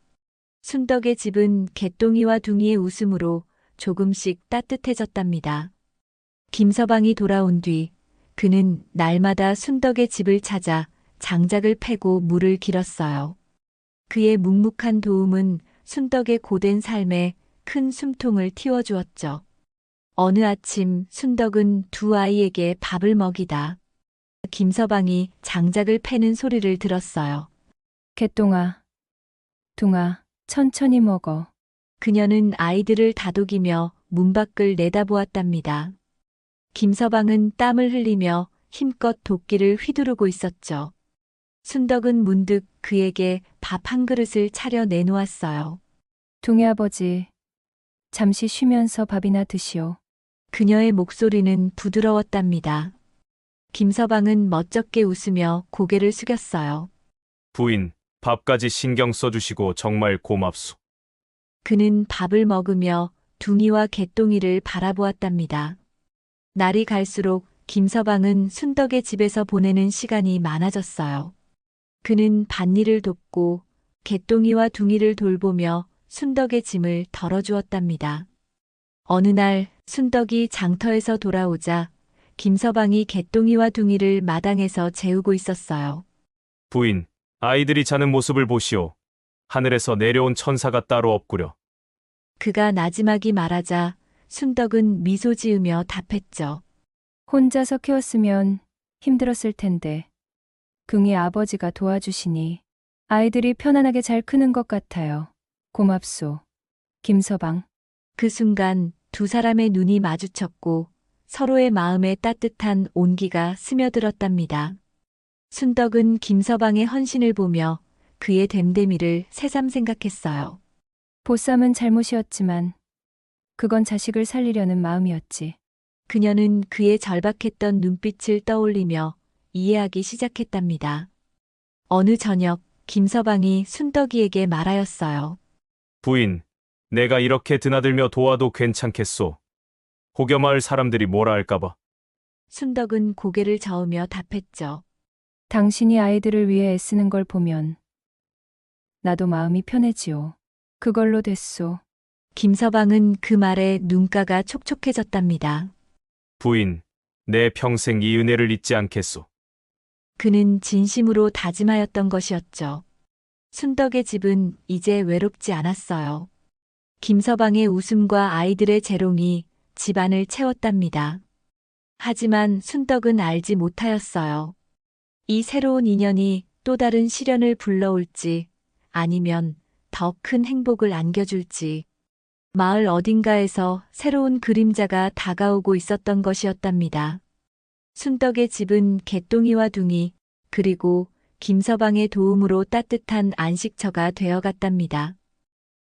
순덕의 집은 개똥이와 둥이의 웃음으로 조금씩 따뜻해졌답니다. 김서방이 돌아온 뒤 그는 날마다 순덕의 집을 찾아 장작을 패고 물을 길었어요. 그의 묵묵한 도움은 순덕의 고된 삶에 큰 숨통을 틔워주었죠. 어느 아침 순덕은 두 아이에게 밥을 먹이다 김서방이 장작을 패는 소리를 들었어요. 개똥아, 둥아, 천천히 먹어. 그녀는 아이들을 다독이며 문 밖을 내다보았답니다. 김서방은 땀을 흘리며 힘껏 도끼를 휘두르고 있었죠. 순덕은 문득 그에게 밥 한 그릇을 차려 내놓았어요. 둥이 아버지, 잠시 쉬면서 밥이나 드시오. 그녀의 목소리는 부드러웠답니다. 김서방은 멋쩍게 웃으며 고개를 숙였어요. 부인, 밥까지 신경 써주시고 정말 고맙소. 그는 밥을 먹으며 둥이와 개똥이를 바라보았답니다. 날이 갈수록 김서방은 순덕의 집에서 보내는 시간이 많아졌어요. 그는 밭일을 돕고 개똥이와 둥이를 돌보며 순덕의 짐을 덜어주었답니다. 어느 날 순덕이 장터에서 돌아오자 김서방이 개똥이와 둥이를 마당에서 재우고 있었어요. 부인, 아이들이 자는 모습을 보시오. 하늘에서 내려온 천사가 따로 없구려. 그가 나지막이 말하자 순덕은 미소 지으며 답했죠. 혼자서 키웠으면 힘들었을 텐데 둥이 아버지가 도와주시니 아이들이 편안하게 잘 크는 것 같아요. 고맙소. 김서방. 그 순간 두 사람의 눈이 마주쳤고 서로의 마음에 따뜻한 온기가 스며들었답니다. 순덕은 김서방의 헌신을 보며 그의 됨됨이를 새삼 생각했어요. 보쌈은 잘못이었지만 그건 자식을 살리려는 마음이었지. 그녀는 그의 절박했던 눈빛을 떠올리며 이해하기 시작했답니다. 어느 저녁 김서방이 순덕이에게 말하였어요. 부인, 내가 이렇게 드나들며 도와도 괜찮겠소. 혹여마을 사람들이 뭐라 할까봐. 순덕은 고개를 저으며 답했죠. 당신이 아이들을 위해 애쓰는 걸 보면 나도 마음이 편해지오. 그걸로 됐소. 김서방은 그 말에 눈가가 촉촉해졌답니다. 부인, 내 평생 이 은혜를 잊지 않겠소. 그는 진심으로 다짐하였던 것이었죠. 순덕의 집은 이제 외롭지 않았어요. 김서방의 웃음과 아이들의 재롱이 집안을 채웠답니다. 하지만 순덕은 알지 못하였어요. 이 새로운 인연이 또 다른 시련을 불러올지 아니면 더 큰 행복을 안겨줄지 마을 어딘가에서 새로운 그림자가 다가오고 있었던 것이었답니다. 순덕의 집은 개똥이와 둥이 그리고 김서방의 도움으로 따뜻한 안식처가 되어갔답니다.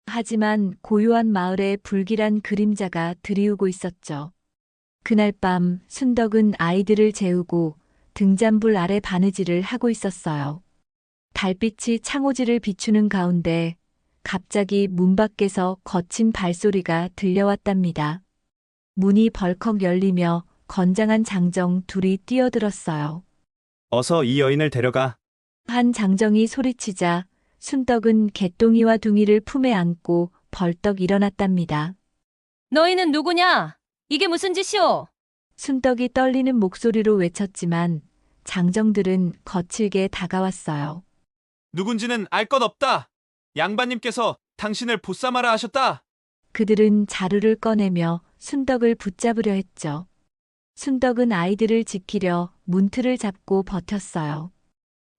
하지만 고요한 마을에 불길한 그림자가 드리우고 있었죠. 그날 밤 순덕은 아이들을 재우고 등잔불 아래 바느질을 하고 있었어요. 달빛이 창호지를 비추는 가운데 갑자기 문 밖에서 거친 발소리가 들려왔답니다. 문이 벌컥 열리며 건장한 장정 둘이 뛰어들었어요. 어서 이 여인을 데려가. 한 장정이 소리치자 순덕은 개똥이와 둥이를 품에 안고 벌떡 일어났답니다. 너희는 누구냐? 이게 무슨 짓이오? 순덕이 떨리는 목소리로 외쳤지만 장정들은 거칠게 다가왔어요. 누군지는 알 것 없다. 양반님께서 당신을 보쌈하라 하셨다. 그들은 자루를 꺼내며 순덕을 붙잡으려 했죠. 순덕은 아이들을 지키려 문틀을 잡고 버텼어요.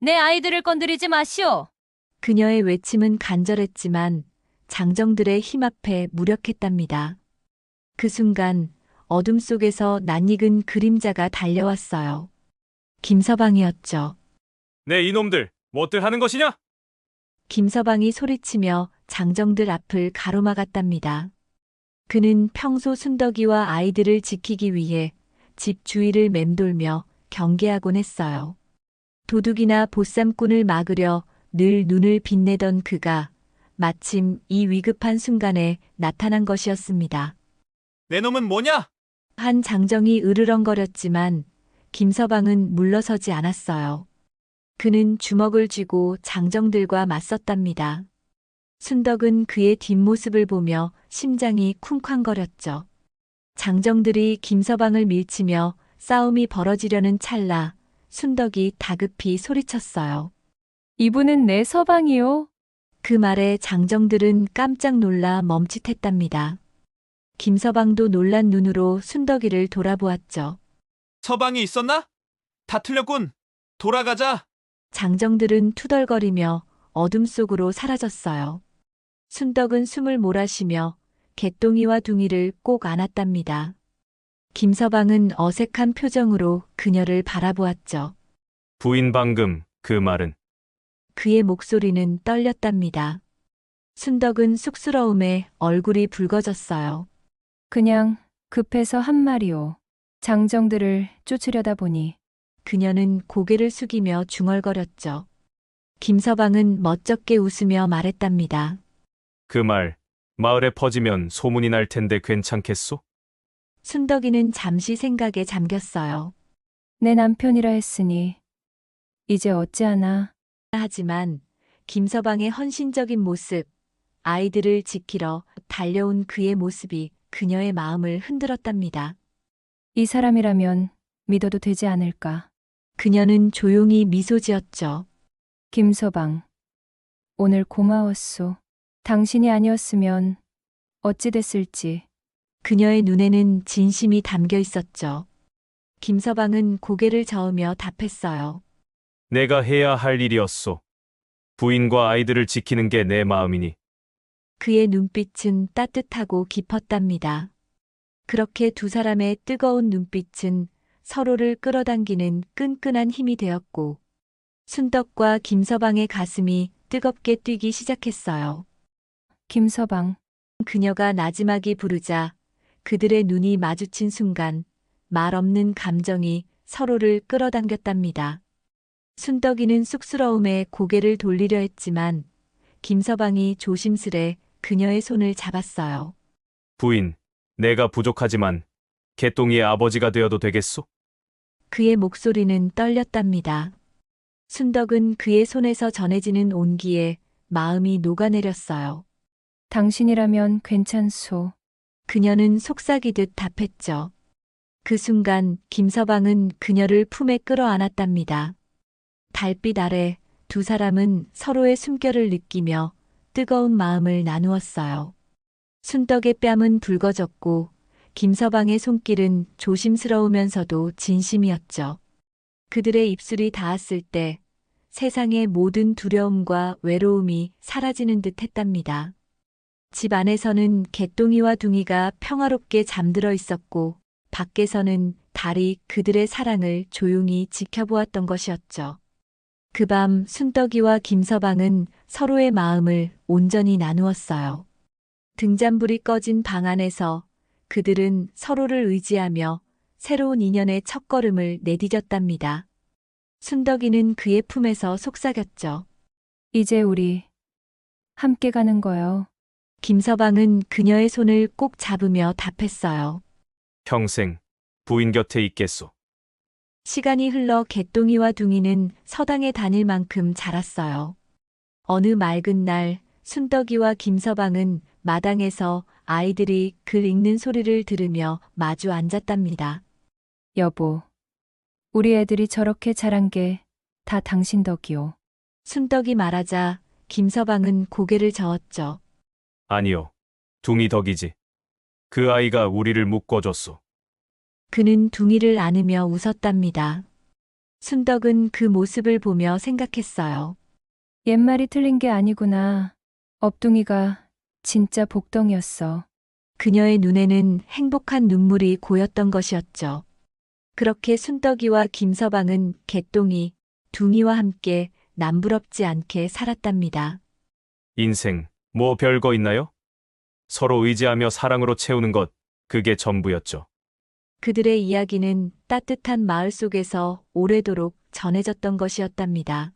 내 아이들을 건드리지 마시오. 그녀의 외침은 간절했지만 장정들의 힘 앞에 무력했답니다. 그 순간 어둠 속에서 낯익은 그림자가 달려왔어요. 김서방이었죠. 네 이놈들, 뭣들 하는 것이냐? 김서방이 소리치며 장정들 앞을 가로막았답니다. 그는 평소 순덕이와 아이들을 지키기 위해 집 주위를 맴돌며 경계하곤 했어요. 도둑이나 보쌈꾼을 막으려 늘 눈을 빛내던 그가 마침 이 위급한 순간에 나타난 것이었습니다. 내 놈은 뭐냐? 한 장정이 으르렁거렸지만 김서방은 물러서지 않았어요. 그는 주먹을 쥐고 장정들과 맞섰답니다. 순덕은 그의 뒷모습을 보며 심장이 쿵쾅거렸죠. 장정들이 김서방을 밀치며 싸움이 벌어지려는 찰나 순덕이 다급히 소리쳤어요. 이분은 내 서방이요. 그 말에 장정들은 깜짝 놀라 멈칫했답니다. 김서방도 놀란 눈으로 순덕이를 돌아보았죠. 서방이 있었나? 다 틀렸군. 돌아가자. 장정들은 투덜거리며 어둠 속으로 사라졌어요. 순덕은 숨을 몰아쉬며 개똥이와 둥이를 꼭 안았답니다. 김서방은 어색한 표정으로 그녀를 바라보았죠. 부인 방금 그 말은? 그의 목소리는 떨렸답니다. 순덕은 쑥스러움에 얼굴이 붉어졌어요. 그냥 급해서 한 말이오. 장정들을 쫓으려다 보니. 그녀는 고개를 숙이며 중얼거렸죠. 김서방은 멋쩍게 웃으며 말했답니다. 그 말 마을에 퍼지면 소문이 날 텐데 괜찮겠소? 순덕이는 잠시 생각에 잠겼어요. 내 남편이라 했으니 이제 어찌하나. 하지만 김서방의 헌신적인 모습, 아이들을 지키러 달려온 그의 모습이 그녀의 마음을 흔들었답니다. 이 사람이라면 믿어도 되지 않을까. 그녀는 조용히 미소 지었죠. 김서방, 오늘 고마웠소. 당신이 아니었으면 어찌 됐을지. 그녀의 눈에는 진심이 담겨 있었죠. 김서방은 고개를 저으며 답했어요. 내가 해야 할 일이었소. 부인과 아이들을 지키는 게 내 마음이니. 그의 눈빛은 따뜻하고 깊었답니다. 그렇게 두 사람의 뜨거운 눈빛은 서로를 끌어당기는 끈끈한 힘이 되었고 순덕과 김서방의 가슴이 뜨겁게 뛰기 시작했어요. 김서방. 그녀가 나지막이 부르자 그들의 눈이 마주친 순간 말 없는 감정이 서로를 끌어당겼답니다. 순덕이는 쑥스러움에 고개를 돌리려 했지만 김서방이 조심스레 그녀의 손을 잡았어요. 부인, 내가 부족하지만 개똥이의 아버지가 되어도 되겠소? 그의 목소리는 떨렸답니다. 순덕은 그의 손에서 전해지는 온기에 마음이 녹아내렸어요. 당신이라면 괜찮소. 그녀는 속삭이듯 답했죠. 그 순간 김서방은 그녀를 품에 끌어안았답니다. 달빛 아래 두 사람은 서로의 숨결을 느끼며 뜨거운 마음을 나누었어요. 순덕의 뺨은 붉어졌고 김서방의 손길은 조심스러우면서도 진심이었죠. 그들의 입술이 닿았을 때 세상의 모든 두려움과 외로움이 사라지는 듯 했답니다. 집 안에서는 개똥이와 둥이가 평화롭게 잠들어 있었고 밖에서는 달이 그들의 사랑을 조용히 지켜보았던 것이었죠. 그 밤 순덕이와 김서방은 서로의 마음을 온전히 나누었어요. 등잔불이 꺼진 방 안에서 그들은 서로를 의지하며 새로운 인연의 첫걸음을 내디뎠답니다. 순덕이는 그의 품에서 속삭였죠. 이제 우리 함께 가는 거요. 김서방은 그녀의 손을 꼭 잡으며 답했어요. 평생 부인 곁에 있겠소. 시간이 흘러 개똥이와 둥이는 서당에 다닐 만큼 자랐어요. 어느 맑은 날 순덕이와 김서방은 마당에서 아이들이 글 읽는 소리를 들으며 마주 앉았답니다. 여보, 우리 애들이 저렇게 자란 게 다 당신 덕이요. 순덕이 말하자 김서방은 고개를 저었죠. 아니요. 둥이 덕이지. 그 아이가 우리를 묶어줬소. 그는 둥이를 안으며 웃었답니다. 순덕은 그 모습을 보며 생각했어요. 옛말이 틀린 게 아니구나. 업둥이가 진짜 복덩이였어. 그녀의 눈에는 행복한 눈물이 고였던 것이었죠. 그렇게 순덕이와 김서방은 개똥이, 둥이와 함께 남부럽지 않게 살았답니다. 인생, 뭐 별거 있나요? 서로 의지하며 사랑으로 채우는 것, 그게 전부였죠. 그들의 이야기는 따뜻한 마을 속에서 오래도록 전해졌던 것이었답니다.